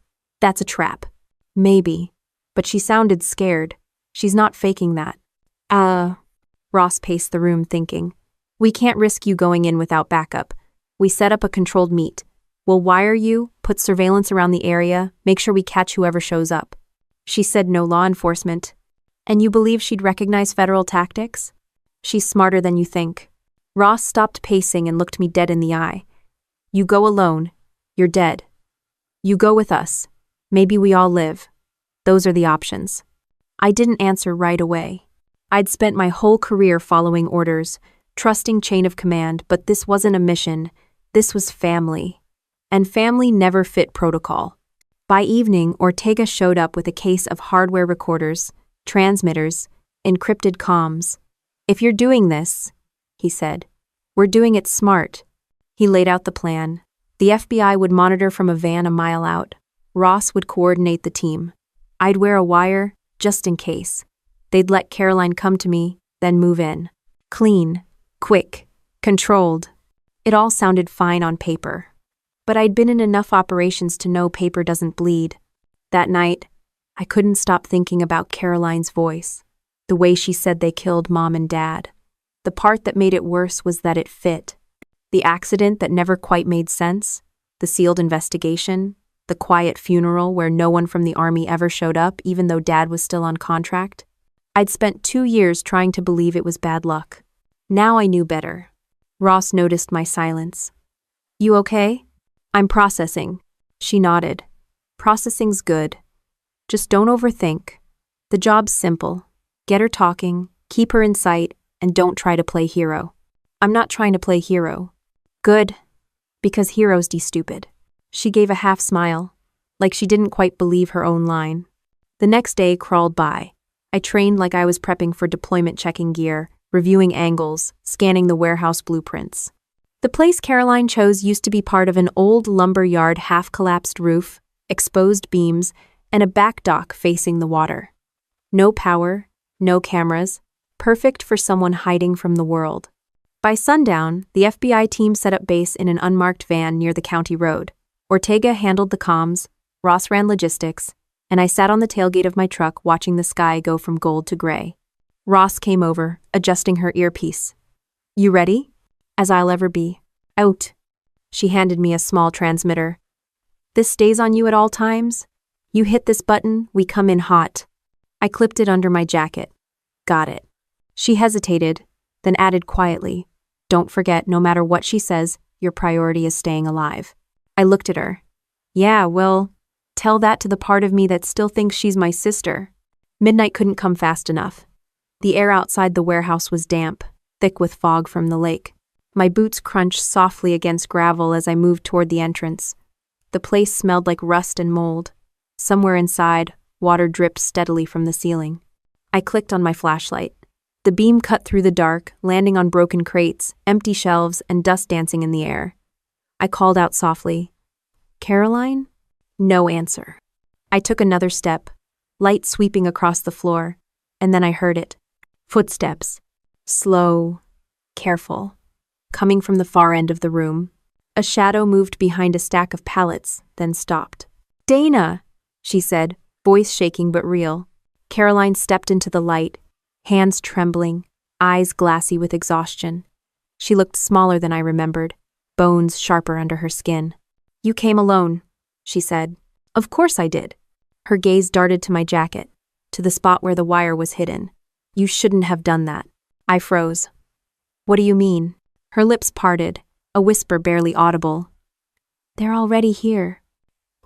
That's a trap. Maybe. But she sounded scared. She's not faking that. Ross paced the room thinking. We can't risk you going in without backup. We set up a controlled meet. We'll wire you, put surveillance around the area, make sure we catch whoever shows up. She said no law enforcement. And you believe she'd recognize federal tactics? She's smarter than you think. Ross stopped pacing and looked me dead in the eye. You go alone. You're dead. You go with us. Maybe we all live. Those are the options. I didn't answer right away. I'd spent my whole career following orders, trusting chain of command, but this wasn't a mission. This was family. And family never fit protocol. By evening, Ortega showed up with a case of hardware recorders, transmitters, encrypted comms. If you're doing this, he said, we're doing it smart. He laid out the plan. The FBI would monitor from a van a mile out. Ross would coordinate the team. I'd wear a wire, just in case. They'd let Caroline come to me, then move in. Clean, quick, controlled. It all sounded fine on paper. But I'd been in enough operations to know paper doesn't bleed. That night, I couldn't stop thinking about Caroline's voice, the way she said they killed Mom and Dad. The part that made it worse was that it fit. The accident that never quite made sense, the sealed investigation, the quiet funeral where no one from the Army ever showed up even though Dad was still on contract. I'd spent 2 years trying to believe it was bad luck. Now I knew better. Ross noticed my silence. You okay? I'm processing. She nodded. Processing's good. Just don't overthink. The job's simple. Get her talking, keep her in sight, and don't try to play hero. I'm not trying to play hero. Good. Because heroes be stupid. She gave a half smile, like she didn't quite believe her own line. The next day crawled by. I trained like I was prepping for deployment checking gear, reviewing angles, scanning the warehouse blueprints. The place Caroline chose used to be part of an old lumber yard, half-collapsed roof, exposed beams, and a back dock facing the water. No power, no cameras, perfect for someone hiding from the world. By sundown, the FBI team set up base in an unmarked van near the county road. Ortega handled the comms, Ross ran logistics, and I sat on the tailgate of my truck watching the sky go from gold to gray. Ross came over, adjusting her earpiece. You ready? As I'll ever be. Out. She handed me a small transmitter. This stays on you at all times? You hit this button, we come in hot. I clipped it under my jacket. Got it. She hesitated, then added quietly, Don't forget, no matter what she says, your priority is staying alive. I looked at her. Yeah, well, tell that to the part of me that still thinks she's my sister. Midnight couldn't come fast enough. The air outside the warehouse was damp, thick with fog from the lake. My boots crunched softly against gravel as I moved toward the entrance. The place smelled like rust and mold. Somewhere inside, water dripped steadily from the ceiling. I clicked on my flashlight. The beam cut through the dark, landing on broken crates, empty shelves, and dust dancing in the air. I called out softly, "Caroline?" No answer. I took another step, light sweeping across the floor, and then I heard it. Footsteps. Slow, careful, coming from the far end of the room. A shadow moved behind a stack of pallets, then stopped. "Dana!" she said, voice shaking but real. Caroline stepped into the light, hands trembling, eyes glassy with exhaustion. She looked smaller than I remembered, bones sharper under her skin. "You came alone," she said. "Of course I did." Her gaze darted to my jacket, to the spot where the wire was hidden. "You shouldn't have done that." I froze. "What do you mean?" Her lips parted, a whisper barely audible. "They're already here."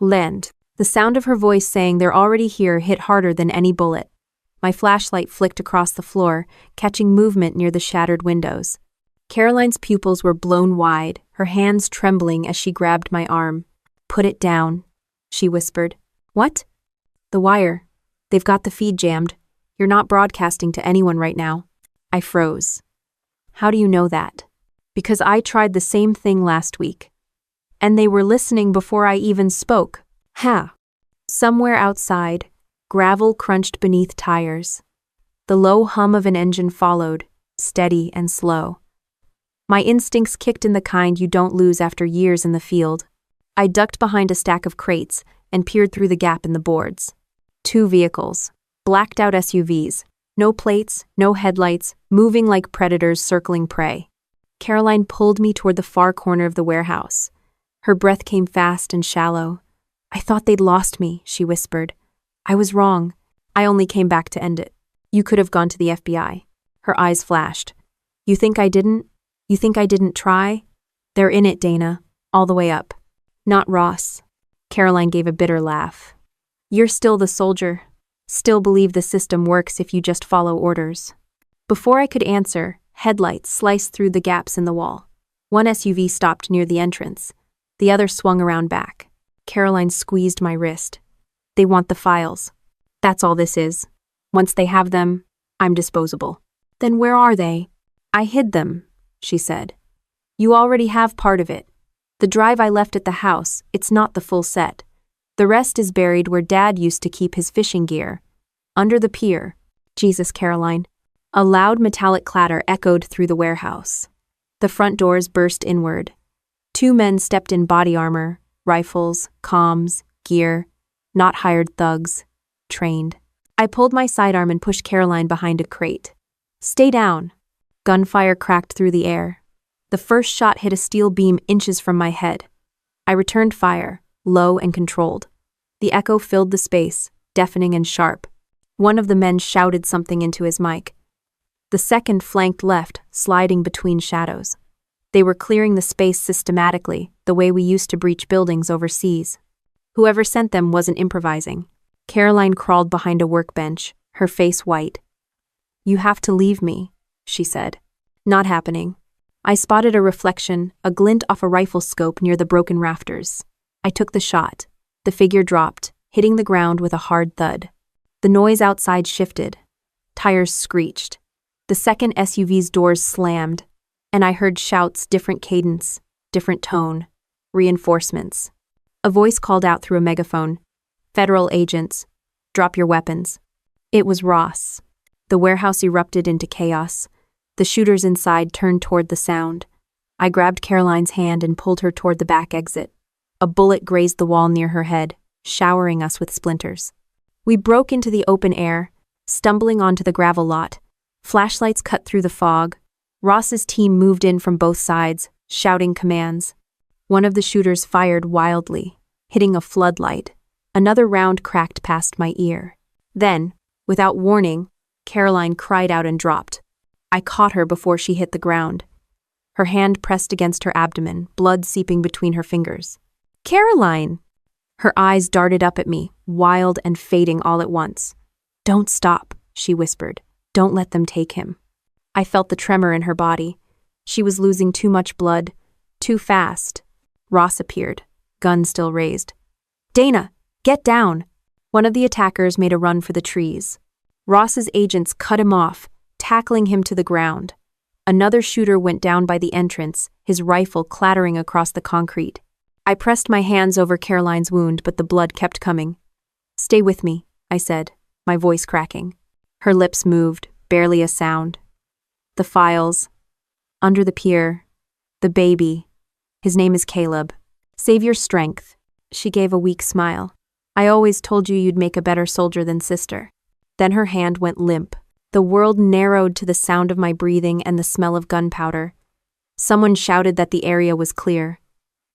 Lend. The sound of her voice saying "they're already here" hit harder than any bullet. My flashlight flicked across the floor, catching movement near the shattered windows. Caroline's pupils were blown wide, her hands trembling as she grabbed my arm. "Put it down," she whispered. "What?" "The wire. They've got the feed jammed. You're not broadcasting to anyone right now." I froze. "How do you know that?" "Because I tried the same thing last week. And they were listening before I even spoke." "Ha!" Somewhere outside, gravel crunched beneath tires. The low hum of an engine followed, steady and slow. My instincts kicked in the kind you don't lose after years in the field. I ducked behind a stack of crates and peered through the gap in the boards. 2 vehicles, blacked-out SUVs, no plates, no headlights, moving like predators circling prey. Caroline pulled me toward the far corner of the warehouse. Her breath came fast and shallow. "I thought they'd lost me," she whispered. "I was wrong. I only came back to end it. You could have gone to the FBI." Her eyes flashed. "You think I didn't? You think I didn't try? They're in it, Dana, all the way up." "Not Ross." Caroline gave a bitter laugh. "You're still the soldier. Still believe the system works if you just follow orders." Before I could answer, headlights sliced through the gaps in the wall. One SUV stopped near the entrance. The other swung around back. Caroline squeezed my wrist. "They want the files. That's all this is. Once they have them, I'm disposable." "Then where are they?" "I hid them," she said. "You already have part of it. The drive I left at the house, it's not the full set. The rest is buried where Dad used to keep his fishing gear. Under the pier." "Jesus, Caroline." A loud metallic clatter echoed through the warehouse. The front doors burst inward. 2 men stepped in body armor, rifles, comms, gear, not hired thugs, trained. I pulled my sidearm and pushed Caroline behind a crate. "Stay down." Gunfire cracked through the air. The first shot hit a steel beam inches from my head. I returned fire, low and controlled. The echo filled the space, deafening and sharp. One of the men shouted something into his mic. The second flanked left, sliding between shadows. They were clearing the space systematically, the way we used to breach buildings overseas. Whoever sent them wasn't improvising. Caroline crawled behind a workbench, her face white. "You have to leave me," she said. "Not happening." I spotted a reflection, a glint off a rifle scope near the broken rafters. I took the shot. The figure dropped, hitting the ground with a hard thud. The noise outside shifted. Tires screeched. The second SUV's doors slammed, and I heard shouts, different cadence, different tone, reinforcements. A voice called out through a megaphone, "Federal agents, drop your weapons." It was Ross. The warehouse erupted into chaos. The shooters inside turned toward the sound. I grabbed Caroline's hand and pulled her toward the back exit. A bullet grazed the wall near her head, showering us with splinters. We broke into the open air, stumbling onto the gravel lot. Flashlights cut through the fog. Ross's team moved in from both sides, shouting commands. One of the shooters fired wildly, hitting a floodlight. Another round cracked past my ear. Then, without warning, Caroline cried out and dropped. I caught her before she hit the ground. Her hand pressed against her abdomen, blood seeping between her fingers. "Caroline!" Her eyes darted up at me, wild and fading all at once. "Don't stop," she whispered. "Don't let them take him." I felt the tremor in her body. She was losing too much blood, too fast. Ross appeared, gun still raised. "Dana, get down!" One of the attackers made a run for the trees. Ross's agents cut him off, tackling him to the ground. Another shooter went down by the entrance, his rifle clattering across the concrete. I pressed my hands over Caroline's wound, but the blood kept coming. "Stay with me," I said, my voice cracking. Her lips moved, barely a sound. "The files. Under the pier. The baby. His name is Caleb. Save your strength." She gave a weak smile. "I always told you you'd make a better soldier than sister." Then her hand went limp. The world narrowed to the sound of my breathing and the smell of gunpowder. Someone shouted that the area was clear.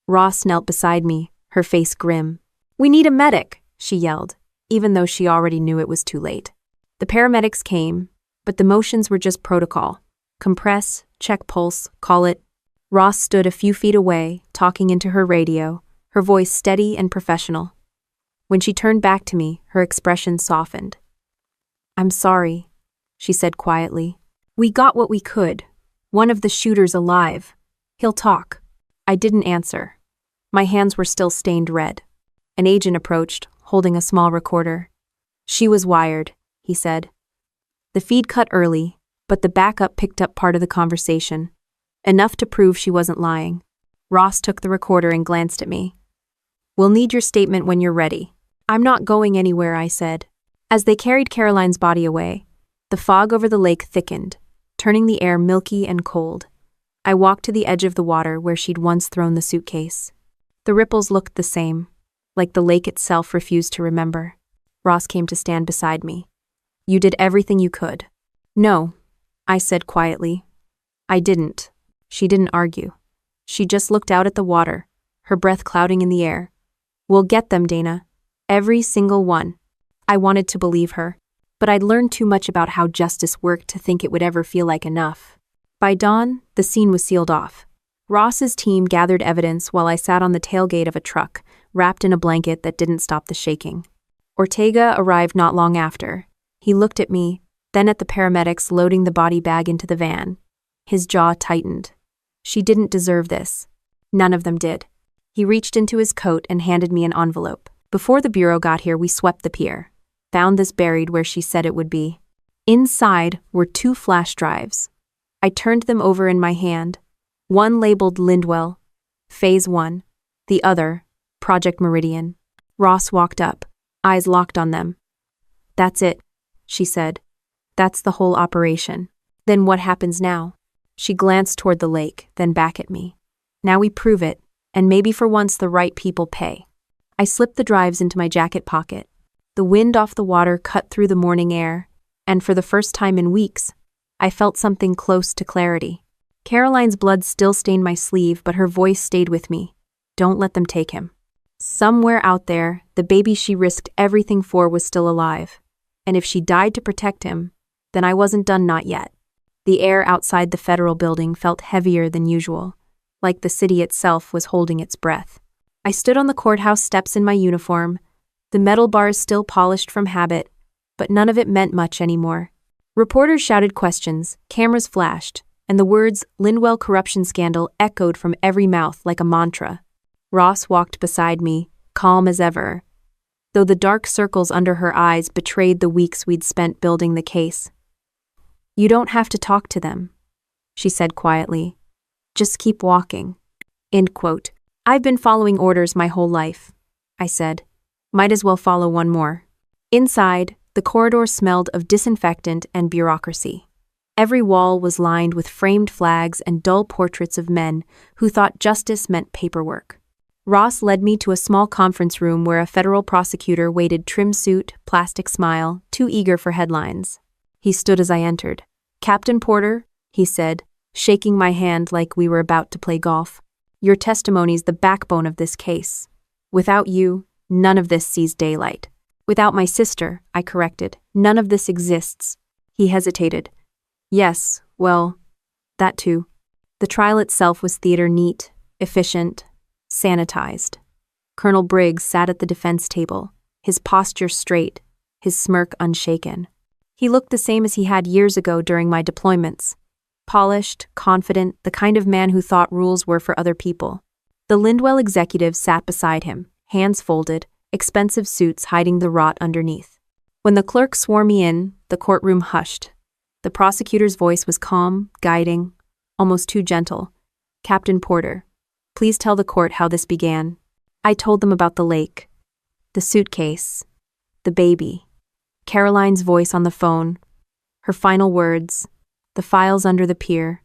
Ross knelt beside me, her face grim. "We need a medic," she yelled, even though she already knew it was too late. The paramedics came, but the motions were just protocol. Compress, check pulse, call it. Ross stood a few feet away, talking into her radio, her voice steady and professional. When she turned back to me, her expression softened. "I'm sorry," she said quietly. "We got what we could. One of the shooters alive. He'll talk." I didn't answer. My hands were still stained red. An agent approached, holding a small recorder. "She was wired," he said. The feed cut early, but the backup picked up part of the conversation, enough to prove she wasn't lying. Ross took the recorder and glanced at me. "We'll need your statement when you're ready." "I'm not going anywhere," I said. As they carried Caroline's body away, the fog over the lake thickened, turning the air milky and cold. I walked to the edge of the water where she'd once thrown the suitcase. The ripples looked the same, like the lake itself refused to remember. Ross came to stand beside me. "You did everything you could." "No," I said quietly. "I didn't." She didn't argue. She just looked out at the water, her breath clouding in the air. "We'll get them, Dana. Every single one." I wanted to believe her, but I'd learned too much about how justice worked to think it would ever feel like enough. By dawn, the scene was sealed off. Ross's team gathered evidence while I sat on the tailgate of a truck, wrapped in a blanket that didn't stop the shaking. Ortega arrived not long after. He looked at me, then at the paramedics loading the body bag into the van. His jaw tightened. She didn't deserve this. None of them did. He reached into his coat and handed me an envelope. Before the bureau got here, we swept the pier. Found this buried where she said it would be. Inside were 2 flash drives. I turned them over in my hand. One labeled Lindwell, Phase 1. The other, Project Meridian. Ross walked up, eyes locked on them. "That's it," she said. "That's the whole operation. Then what happens now?" She glanced toward the lake, then back at me. "Now we prove it, and maybe for once the right people pay." I slipped the drives into my jacket pocket. The wind off the water cut through the morning air, and for the first time in weeks, I felt something close to clarity. Caroline's blood still stained my sleeve, but her voice stayed with me. "Don't let them take him." Somewhere out there, the baby she risked everything for was still alive. And if she died to protect him, then I wasn't done, not yet. The air outside the federal building felt heavier than usual, like the city itself was holding its breath. I stood on the courthouse steps in my uniform, the metal bars still polished from habit, but none of it meant much anymore. Reporters shouted questions, cameras flashed, and the words "Lindwell corruption scandal" echoed from every mouth like a mantra. Ross walked beside me, calm as ever, though the dark circles under her eyes betrayed the weeks we'd spent building the case. "You don't have to talk to them," she said quietly. "Just keep walking." End quote. "I've been following orders my whole life," I said. "Might as well follow one more." Inside, the corridor smelled of disinfectant and bureaucracy. Every wall was lined with framed flags and dull portraits of men who thought justice meant paperwork. Ross led me to a small conference room where a federal prosecutor waited, trim suit, plastic smile, too eager for headlines. He stood as I entered. "Captain Porter," he said, shaking my hand like we were about to play golf. "Your testimony's the backbone of this case. Without you, none of this sees daylight." "Without my sister," I corrected, "none of this exists." He hesitated. "Yes, well, that too." The trial itself was theater, neat, efficient, sanitized. Colonel Briggs sat at the defense table, his posture straight, his smirk unshaken. He looked the same as he had years ago during my deployments. Polished, confident, the kind of man who thought rules were for other people. The Lindwell executive sat beside him, hands folded, expensive suits hiding the rot underneath. When the clerk swore me in, the courtroom hushed. The prosecutor's voice was calm, guiding, almost too gentle. "Captain Porter, please tell the court how this began." I told them about the lake, the suitcase, the baby, Caroline's voice on the phone, her final words, the files under the pier.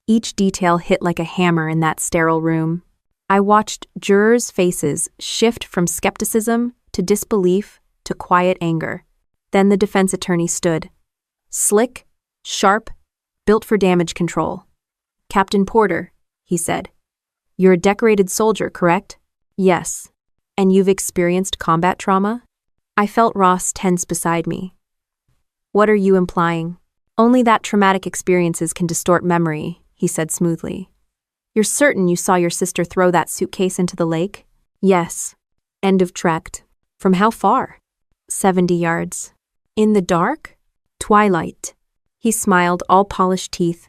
Each detail hit like a hammer in that sterile room. I watched jurors' faces shift from skepticism to disbelief to quiet anger. Then the defense attorney stood. Slick, sharp, built for damage control. "Captain Porter," he said. "You're a decorated soldier, correct?" "Yes." "And you've experienced combat trauma?" I felt Ross tense beside me. "What are you implying?" "Only that traumatic experiences can distort memory," he said smoothly. "You're certain you saw your sister throw that suitcase into the lake?" "Yes." "End of tract. From how far?" 70 yards. "In the dark?" "Twilight." He smiled, all polished teeth.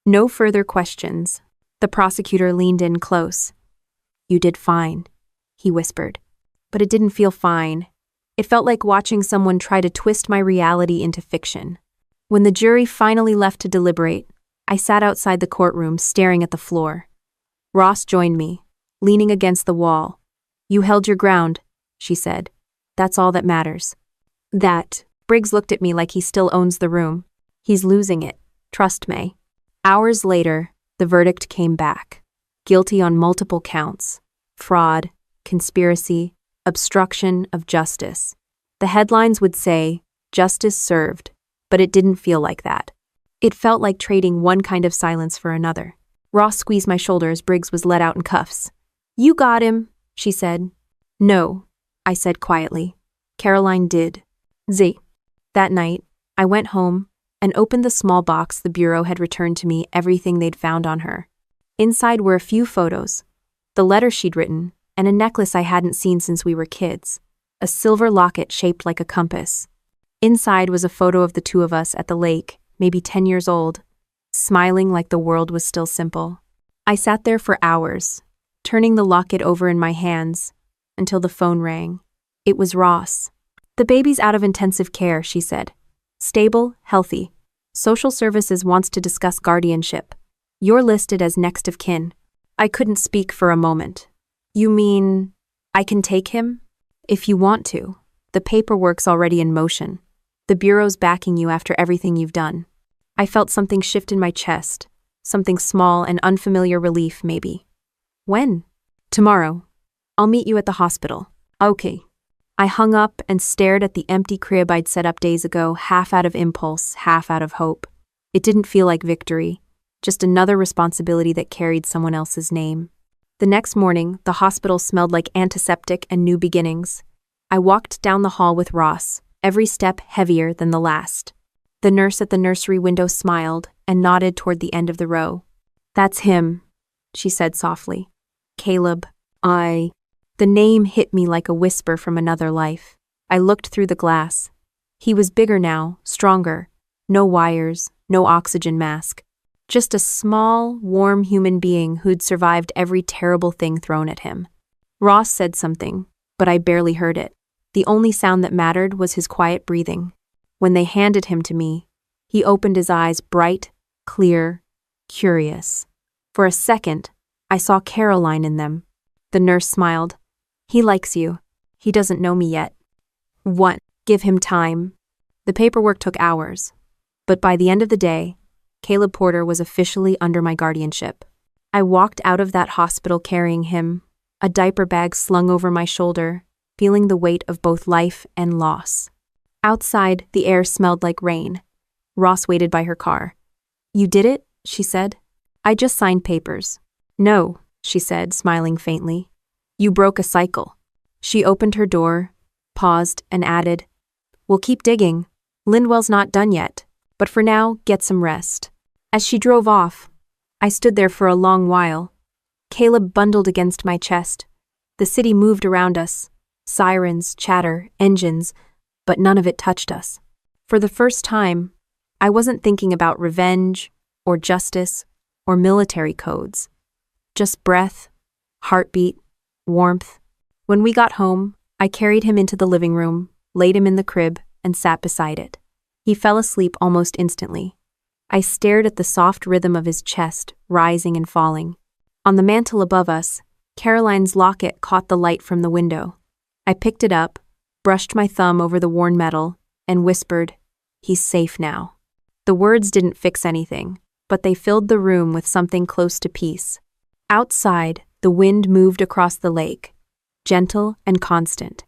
No further questions. The prosecutor leaned in close. "You did fine," he whispered. But it didn't feel fine. It felt like watching someone try to twist my reality into fiction. When the jury finally left to deliberate, I sat outside the courtroom staring at the floor. Ross joined me, leaning against the wall. "You held your ground," she said. "That's all that matters." "That." Briggs looked at me like he still owns the room. "He's losing it. Trust me." Hours later, the verdict came back. Guilty on multiple counts. Fraud, conspiracy, obstruction of justice. The headlines would say, "Justice served," but it didn't feel like that. It felt like trading one kind of silence for another. Ross squeezed my shoulder as Briggs was let out in cuffs. "You got him," she said. "No," I said quietly. "Caroline did." Z. That night, I went home and opened the small box the bureau had returned to me everything they'd found on her. Inside were a few photos, the letter she'd written, and a necklace I hadn't seen since we were kids, a silver locket shaped like a compass. Inside was a photo of the two of us at the lake, maybe 10 years old, smiling like the world was still simple. I sat there for hours, turning the locket over in my hands, until the phone rang. It was Ross. "The baby's out of intensive care," she said. "Stable, healthy. Social services wants to discuss guardianship. You're listed as next of kin." I couldn't speak for a moment. "You mean I can take him?" "If you want to. The paperwork's already in motion. The bureau's backing you after everything you've done." I felt something shift in my chest, something small and unfamiliar relief, maybe. "When?" "Tomorrow. I'll meet you at the hospital." "Okay." I hung up and stared at the empty crib I'd set up days ago, half out of impulse, half out of hope. It didn't feel like victory, just another responsibility that carried someone else's name. The next morning, the hospital smelled like antiseptic and new beginnings. I walked down the hall with Ross, every step heavier than the last. The nurse at the nursery window smiled and nodded toward the end of the row. "That's him," she said softly. "Caleb." The name hit me like a whisper from another life. I looked through the glass. He was bigger now, stronger. No wires, no oxygen mask. Just a small, warm human being who'd survived every terrible thing thrown at him. Ross said something, but I barely heard it. The only sound that mattered was his quiet breathing. When they handed him to me, he opened his eyes bright, clear, curious. For a second, I saw Caroline in them. The nurse smiled. "He likes you. He doesn't know me yet." "What? Give him time." The paperwork took hours, but by the end of the day, Caleb Porter was officially under my guardianship. I walked out of that hospital carrying him, a diaper bag slung over my shoulder, feeling the weight of both life and loss. Outside, the air smelled like rain. Ross waited by her car. "You did it?" she said. "I just signed papers." "No," she said, smiling faintly. "You broke a cycle." She opened her door, paused, and added, "We'll keep digging. Lindwell's not done yet, but for now, get some rest." As she drove off, I stood there for a long while. Caleb bundled against my chest. The city moved around us. Sirens, chatter, engines. but none of it touched us. For the first time, I wasn't thinking about revenge or justice or military codes. Just breath, heartbeat, warmth. When we got home, I carried him into the living room, laid him in the crib, and sat beside it. He fell asleep almost instantly. I stared at the soft rhythm of his chest, rising and falling. On the mantel above us, Caroline's locket caught the light from the window. I picked it up, brushed my thumb over the worn metal, and whispered, "He's safe now." The words didn't fix anything, but they filled the room with something close to peace. Outside, the wind moved across the lake, gentle and constant.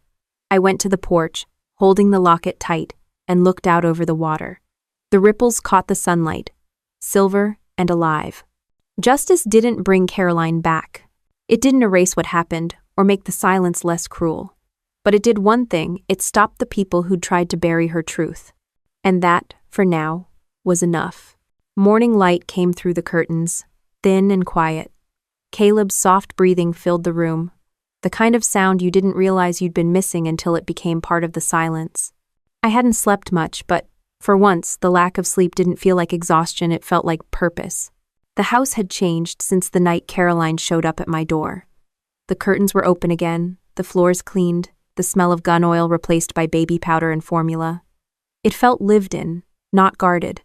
I went to the porch, holding the locket tight, and looked out over the water. The ripples caught the sunlight, silver and alive. Justice didn't bring Caroline back. It didn't erase what happened or make the silence less cruel. But it did one thing: it stopped the people who'd tried to bury her truth. And that, for now, was enough. Morning light came through the curtains, thin and quiet. Caleb's soft breathing filled the room, the kind of sound you didn't realize you'd been missing until it became part of the silence. I hadn't slept much, but for once, the lack of sleep didn't feel like exhaustion, it felt like purpose. The house had changed since the night Caroline showed up at my door. The curtains were open again, the floors cleaned, the smell of gun oil replaced by baby powder and formula. It felt lived in, not guarded,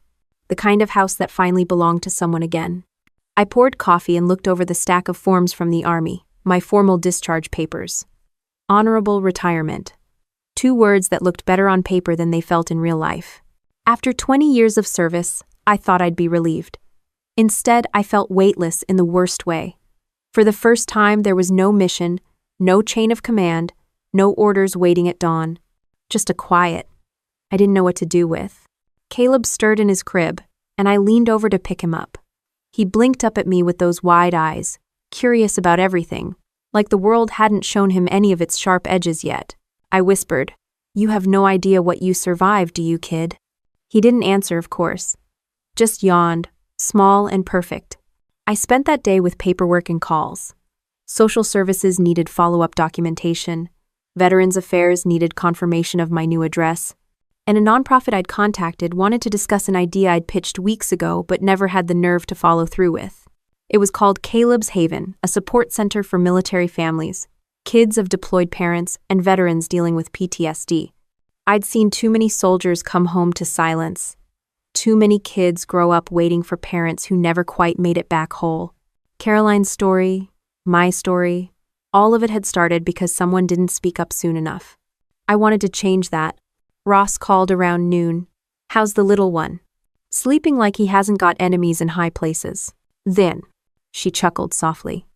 the kind of house that finally belonged to someone again. I poured coffee and looked over the stack of forms from the Army, my formal discharge papers. Honorable retirement. 2 words that looked better on paper than they felt in real life. After 20 years of service, I thought I'd be relieved. Instead, I felt weightless in the worst way. For the first time, there was no mission, no chain of command, no orders waiting at dawn. Just a quiet I didn't know what to do with. Caleb stirred in his crib, and I leaned over to pick him up. He blinked up at me with those wide eyes, curious about everything, like the world hadn't shown him any of its sharp edges yet. I whispered, "You have no idea what you survived, do you, kid?" He didn't answer, of course. Just yawned, small and perfect. I spent that day with paperwork and calls. Social services needed follow-up documentation. Veterans Affairs needed confirmation of my new address. And a nonprofit I'd contacted wanted to discuss an idea I'd pitched weeks ago but never had the nerve to follow through with. It was called Caleb's Haven, a support center for military families, kids of deployed parents, and veterans dealing with PTSD. I'd seen too many soldiers come home to silence. Too many kids grow up waiting for parents who never quite made it back whole. Caroline's story, my story, all of it had started because someone didn't speak up soon enough. I wanted to change that. Ross called around noon. "How's the little one?" "Sleeping like he hasn't got enemies in high places." "Then," she chuckled softly.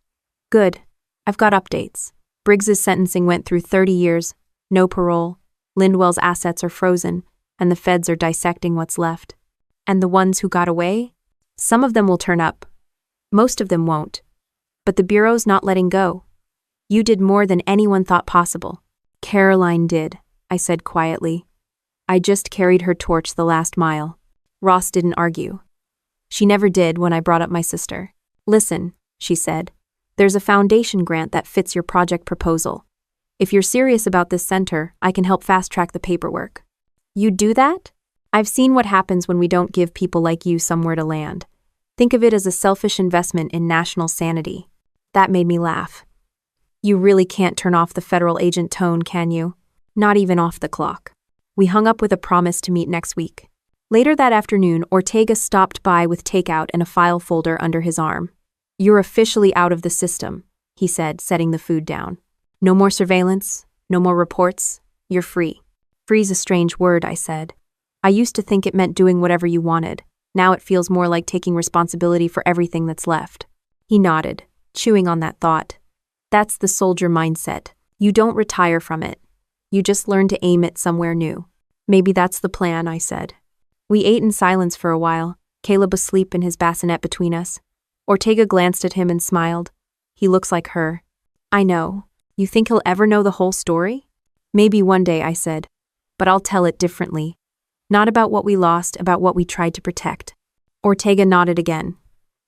"Good. I've got updates. Briggs's sentencing went through 30 years, no parole. Lindwell's assets are frozen, and the feds are dissecting what's left. And the ones who got away? Some of them will turn up. Most of them won't. But the Bureau's not letting go. You did more than anyone thought possible." "Caroline did," I said quietly. "I just carried her torch the last mile." Ross didn't argue. She never did when I brought up my sister. "Listen," she said, "there's a foundation grant that fits your project proposal. If you're serious about this center, I can help fast-track the paperwork." "You'd do that?" "I've seen what happens when we don't give people like you somewhere to land. Think of it as a selfish investment in national sanity." That made me laugh. "You really can't turn off the federal agent tone, can you? Not even off the clock." We hung up with a promise to meet next week. Later that afternoon, Ortega stopped by with takeout and a file folder under his arm. "You're officially out of the system," he said, setting the food down. "No more surveillance, no more reports. You're free." "Free's a strange word," I said. "I used to think it meant doing whatever you wanted. Now it feels more like taking responsibility for everything that's left." He nodded, chewing on that thought. "That's the soldier mindset. You don't retire from it. You just learn to aim it somewhere new." "Maybe that's the plan," I said. We ate in silence for a while, Caleb asleep in his bassinet between us. Ortega glanced at him and smiled. "He looks like her." "I know. You think he'll ever know the whole story?" "Maybe one day," I said. "But I'll tell it differently. Not about what we lost, about what we tried to protect." Ortega nodded again.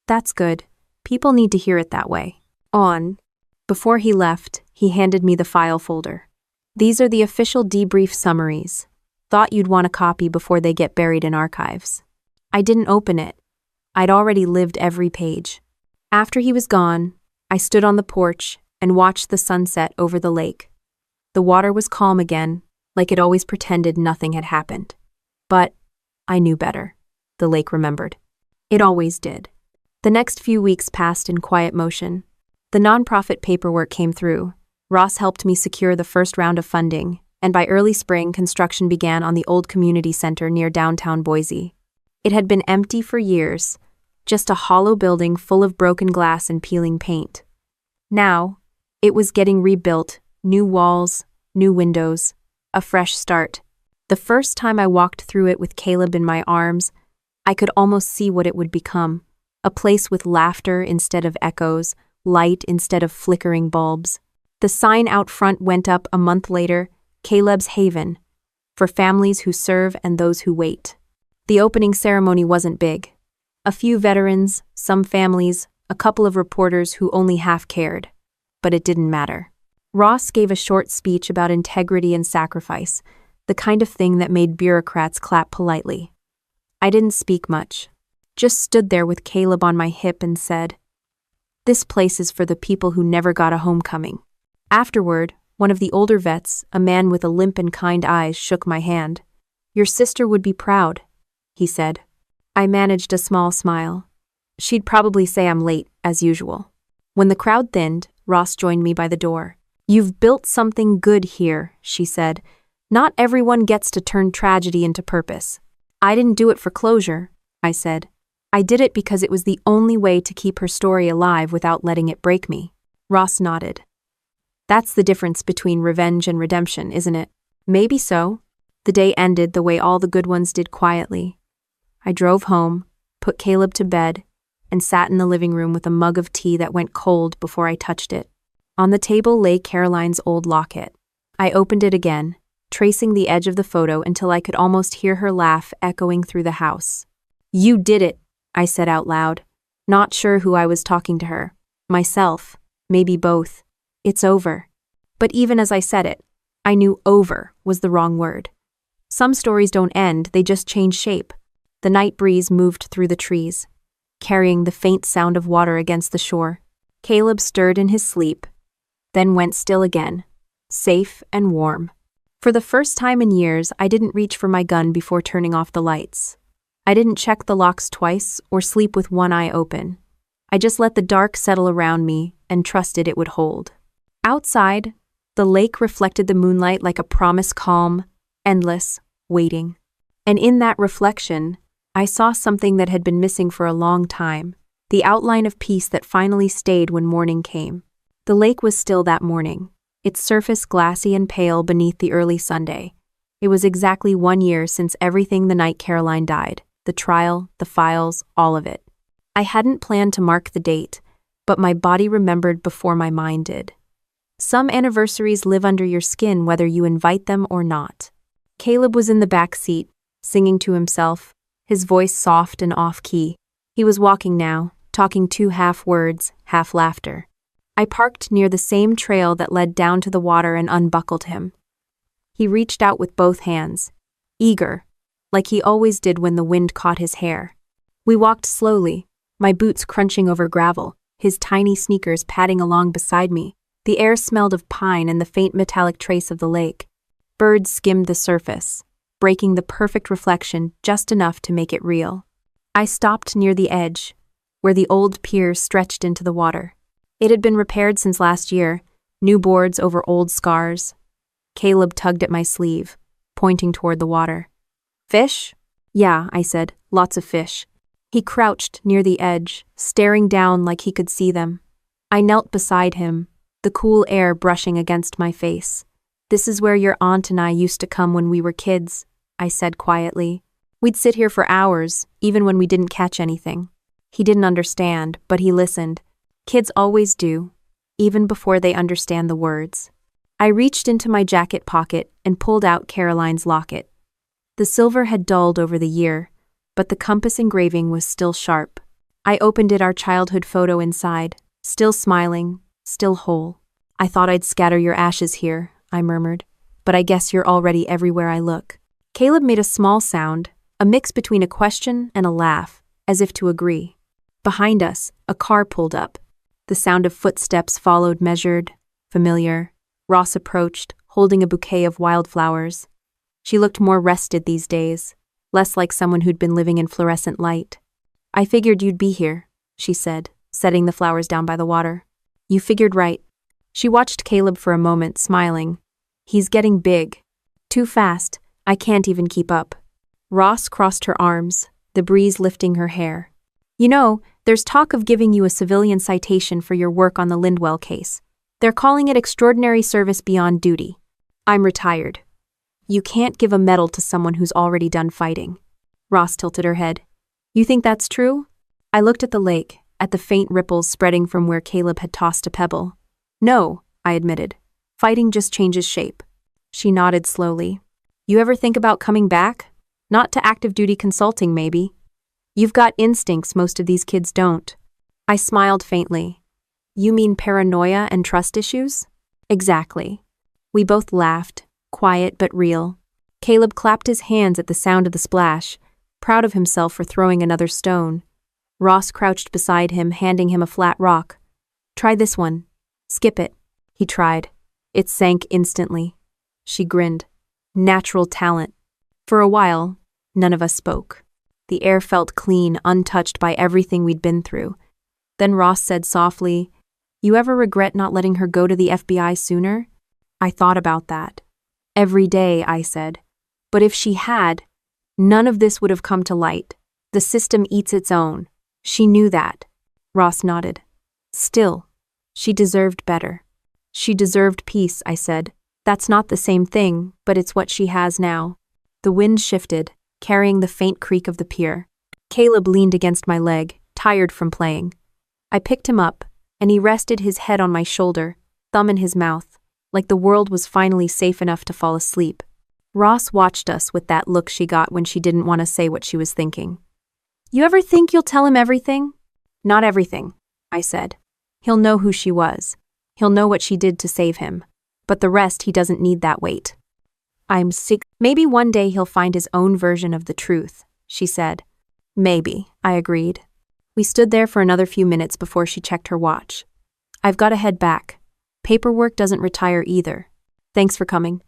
"That's good. People need to hear it that way." On. Before he left, he handed me the file folder. "These are the official debrief summaries. Thought you'd want a copy before they get buried in archives. I didn't open it. I'd already lived every page. After he was gone, I stood on the porch and watched the sunset over the lake. The water was calm again, like it always pretended nothing had happened. But I knew better, the lake remembered. It always did. The next few weeks passed in quiet motion. The nonprofit paperwork came through. Ross helped me secure the first round of funding, and by early spring, construction began on the old community center near downtown Boise. It had been empty for years, just a hollow building full of broken glass and peeling paint. Now, it was getting rebuilt, new walls, new windows, a fresh start. The first time I walked through it with Caleb in my arms, I could almost see what it would become, a place with laughter instead of echoes, light instead of flickering bulbs. The sign out front went up a month later, Caleb's Haven, for families who serve and those who wait. The opening ceremony wasn't big. A few veterans, some families, a couple of reporters who only half cared. But it didn't matter. Ross gave a short speech about integrity and sacrifice, the kind of thing that made bureaucrats clap politely. I didn't speak much, just stood there with Caleb on my hip and said, "This place is for the people who never got a homecoming." Afterward, one of the older vets, a man with a limp and kind eyes, shook my hand. "Your sister would be proud," he said. I managed a small smile. She'd probably say I'm late, as usual. When the crowd thinned, Ross joined me by the door. "You've built something good here," she said. "Not everyone gets to turn tragedy into purpose." "I didn't do it for closure," I said. "I did it because it was the only way to keep her story alive without letting it break me." Ross nodded. "That's the difference between revenge and redemption, isn't it?" "Maybe so." The day ended the way all the good ones did, quietly. I drove home, put Caleb to bed, and sat in the living room with a mug of tea that went cold before I touched it. On the table lay Caroline's old locket. I opened it again, tracing the edge of the photo until I could almost hear her laugh echoing through the house. "You did it," I said out loud, not sure who I was talking to her. Myself, maybe both. "It's over." But even as I said it, I knew over was the wrong word. Some stories don't end, they just change shape. The night breeze moved through the trees, carrying the faint sound of water against the shore. Caleb stirred in his sleep, then went still again, safe and warm. For the first time in years, I didn't reach for my gun before turning off the lights. I didn't check the locks twice or sleep with one eye open. I just let the dark settle around me and trusted it would hold. Outside, the lake reflected the moonlight like a promise, calm, endless, waiting. And in that reflection, I saw something that had been missing for a long time, the outline of peace that finally stayed when morning came. The lake was still that morning, its surface glassy and pale beneath the early Sunday. It was exactly 1 year since everything the night Caroline died, the trial, the files, all of it. I hadn't planned to mark the date, but my body remembered before my mind did. Some anniversaries live under your skin whether you invite them or not. Caleb was in the back seat, singing to himself, his voice soft and off-key. He was walking now, talking 2 half words, half laughter. I parked near the same trail that led down to the water and unbuckled him. He reached out with both hands, eager, like he always did when the wind caught his hair. We walked slowly, my boots crunching over gravel, his tiny sneakers padding along beside me. The air smelled of pine and the faint metallic trace of the lake. Birds skimmed the surface, breaking the perfect reflection just enough to make it real. I stopped near the edge, where the old pier stretched into the water. It had been repaired since last year, new boards over old scars. Caleb tugged at my sleeve, pointing toward the water. "Fish?" "Yeah," I said, "lots of fish." He crouched near the edge, staring down like he could see them. I knelt beside him, the cool air brushing against my face. "This is where your aunt and I used to come when we were kids," I said quietly. "We'd sit here for hours, even when we didn't catch anything." He didn't understand, but he listened. Kids always do, even before they understand the words. I reached into my jacket pocket and pulled out Caroline's locket. The silver had dulled over the year, but the compass engraving was still sharp. I opened it, our childhood photo inside, still smiling, still whole. "I thought I'd scatter your ashes here," I murmured, "but I guess you're already everywhere I look." Caleb made a small sound, a mix between a question and a laugh, as if to agree. Behind us, a car pulled up. The sound of footsteps followed, measured, familiar. Ross approached, holding a bouquet of wildflowers. She looked more rested these days, less like someone who'd been living in fluorescent light. "I figured you'd be here," she said, setting the flowers down by the water. "You figured right." She watched Caleb for a moment, smiling. "He's getting big. Too fast, I can't even keep up." Ross crossed her arms, the breeze lifting her hair. "You know, there's talk of giving you a civilian citation for your work on the Lindwell case. They're calling it extraordinary service beyond duty. I'm retired. You can't give a medal to someone who's already done fighting." Ross tilted her head. "You think that's true?" I looked at the lake, at the faint ripples spreading from where Caleb had tossed a pebble. "No," I admitted. "Fighting just changes shape." She nodded slowly. "You ever think about coming back? Not to active duty consulting, maybe. You've got instincts most of these kids don't." I smiled faintly. "You mean paranoia and trust issues?" "Exactly." We both laughed, quiet but real. Caleb clapped his hands at the sound of the splash, proud of himself for throwing another stone. Ross crouched beside him, handing him a flat rock. "Try this one. Skip it." He tried. It sank instantly. She grinned. Natural talent. For a while, none of us spoke. The air felt clean, untouched by everything we'd been through. Then Ross said softly, "You ever regret not letting her go to the FBI sooner?" I thought about that. "Every day," I said. "But if she had, none of this would have come to light. The system eats its own. She knew that." Ross nodded. "Still, she deserved better." "She deserved peace," I said. "That's not the same thing, but it's what she has now." The wind shifted, carrying the faint creak of the pier. Caleb leaned against my leg, tired from playing. I picked him up, and he rested his head on my shoulder, thumb in his mouth, like the world was finally safe enough to fall asleep. Ross watched us with that look she got when she didn't want to say what she was thinking. "You ever think you'll tell him everything?" "Not everything," I said. "He'll know who she was. He'll know what she did to save him. But the rest, he doesn't need that weight." "I'm sick. Maybe one day he'll find his own version of the truth," she said. "Maybe," I agreed. We stood there for another few minutes before she checked her watch. "I've got to head back. Paperwork doesn't retire either. Thanks for coming."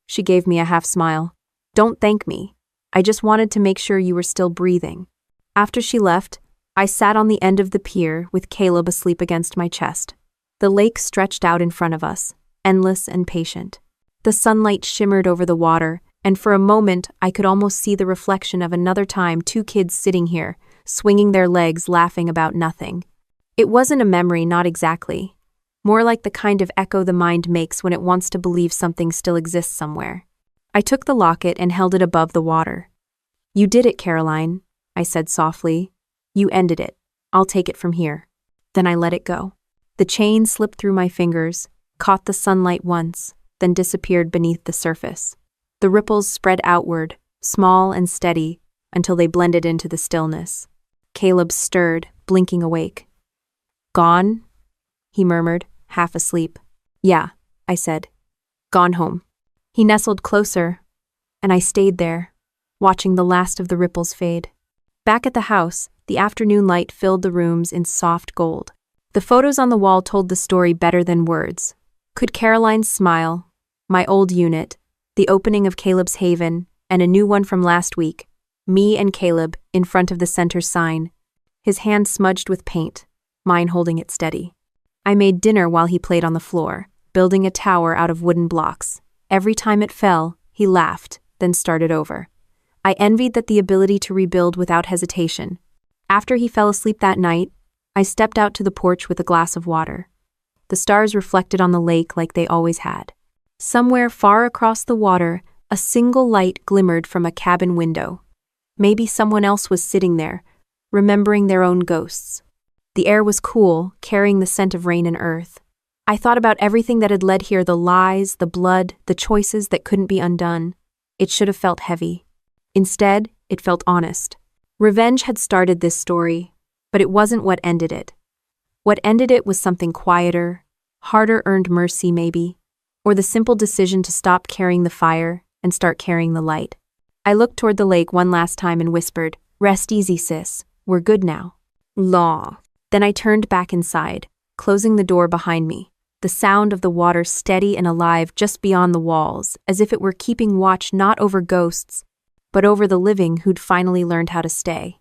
She gave me a half smile. "Don't thank me. I just wanted to make sure you were still breathing." After she left, I sat on the end of the pier with Caleb asleep against my chest. The lake stretched out in front of us, endless and patient. The sunlight shimmered over the water, and for a moment I could almost see the reflection of another time, two kids sitting here, swinging their legs, laughing about nothing. It wasn't a memory, not exactly. More like the kind of echo the mind makes when it wants to believe something still exists somewhere. I took the locket and held it above the water. "You did it, Caroline," I said softly. "You ended it. I'll take it from here." Then I let it go. The chain slipped through my fingers, caught the sunlight once, then disappeared beneath the surface. The ripples spread outward, small and steady, until they blended into the stillness. Caleb stirred, blinking awake. "Gone?" he murmured, half asleep. "Yeah," I said. "Gone home." He nestled closer, and I stayed there, watching the last of the ripples fade. Back at the house, the afternoon light filled the rooms in soft gold. The photos on the wall told the story better than words. Could Caroline's smile, my old unit, the opening of Caleb's haven, and a new one from last week, me and Caleb in front of the center sign, his hand smudged with paint, mine holding it steady. I made dinner while he played on the floor, building a tower out of wooden blocks. Every time it fell, he laughed, then started over. I envied the ability to rebuild without hesitation. After he fell asleep that night, I stepped out to the porch with a glass of water. The stars reflected on the lake like they always had. Somewhere far across the water, a single light glimmered from a cabin window. Maybe someone else was sitting there, remembering their own ghosts. The air was cool, carrying the scent of rain and earth. I thought about everything that had led here, the lies, the blood, the choices that couldn't be undone. It should have felt heavy. Instead, it felt honest. Revenge had started this story, but it wasn't what ended it. What ended it was something quieter, harder-earned mercy maybe, or the simple decision to stop carrying the fire and start carrying the light. I looked toward the lake one last time and whispered, "Rest easy, sis. We're good now." Law. Then I turned back inside, closing the door behind me, the sound of the water steady and alive just beyond the walls, as if it were keeping watch not over ghosts, but over the living who'd finally learned how to stay.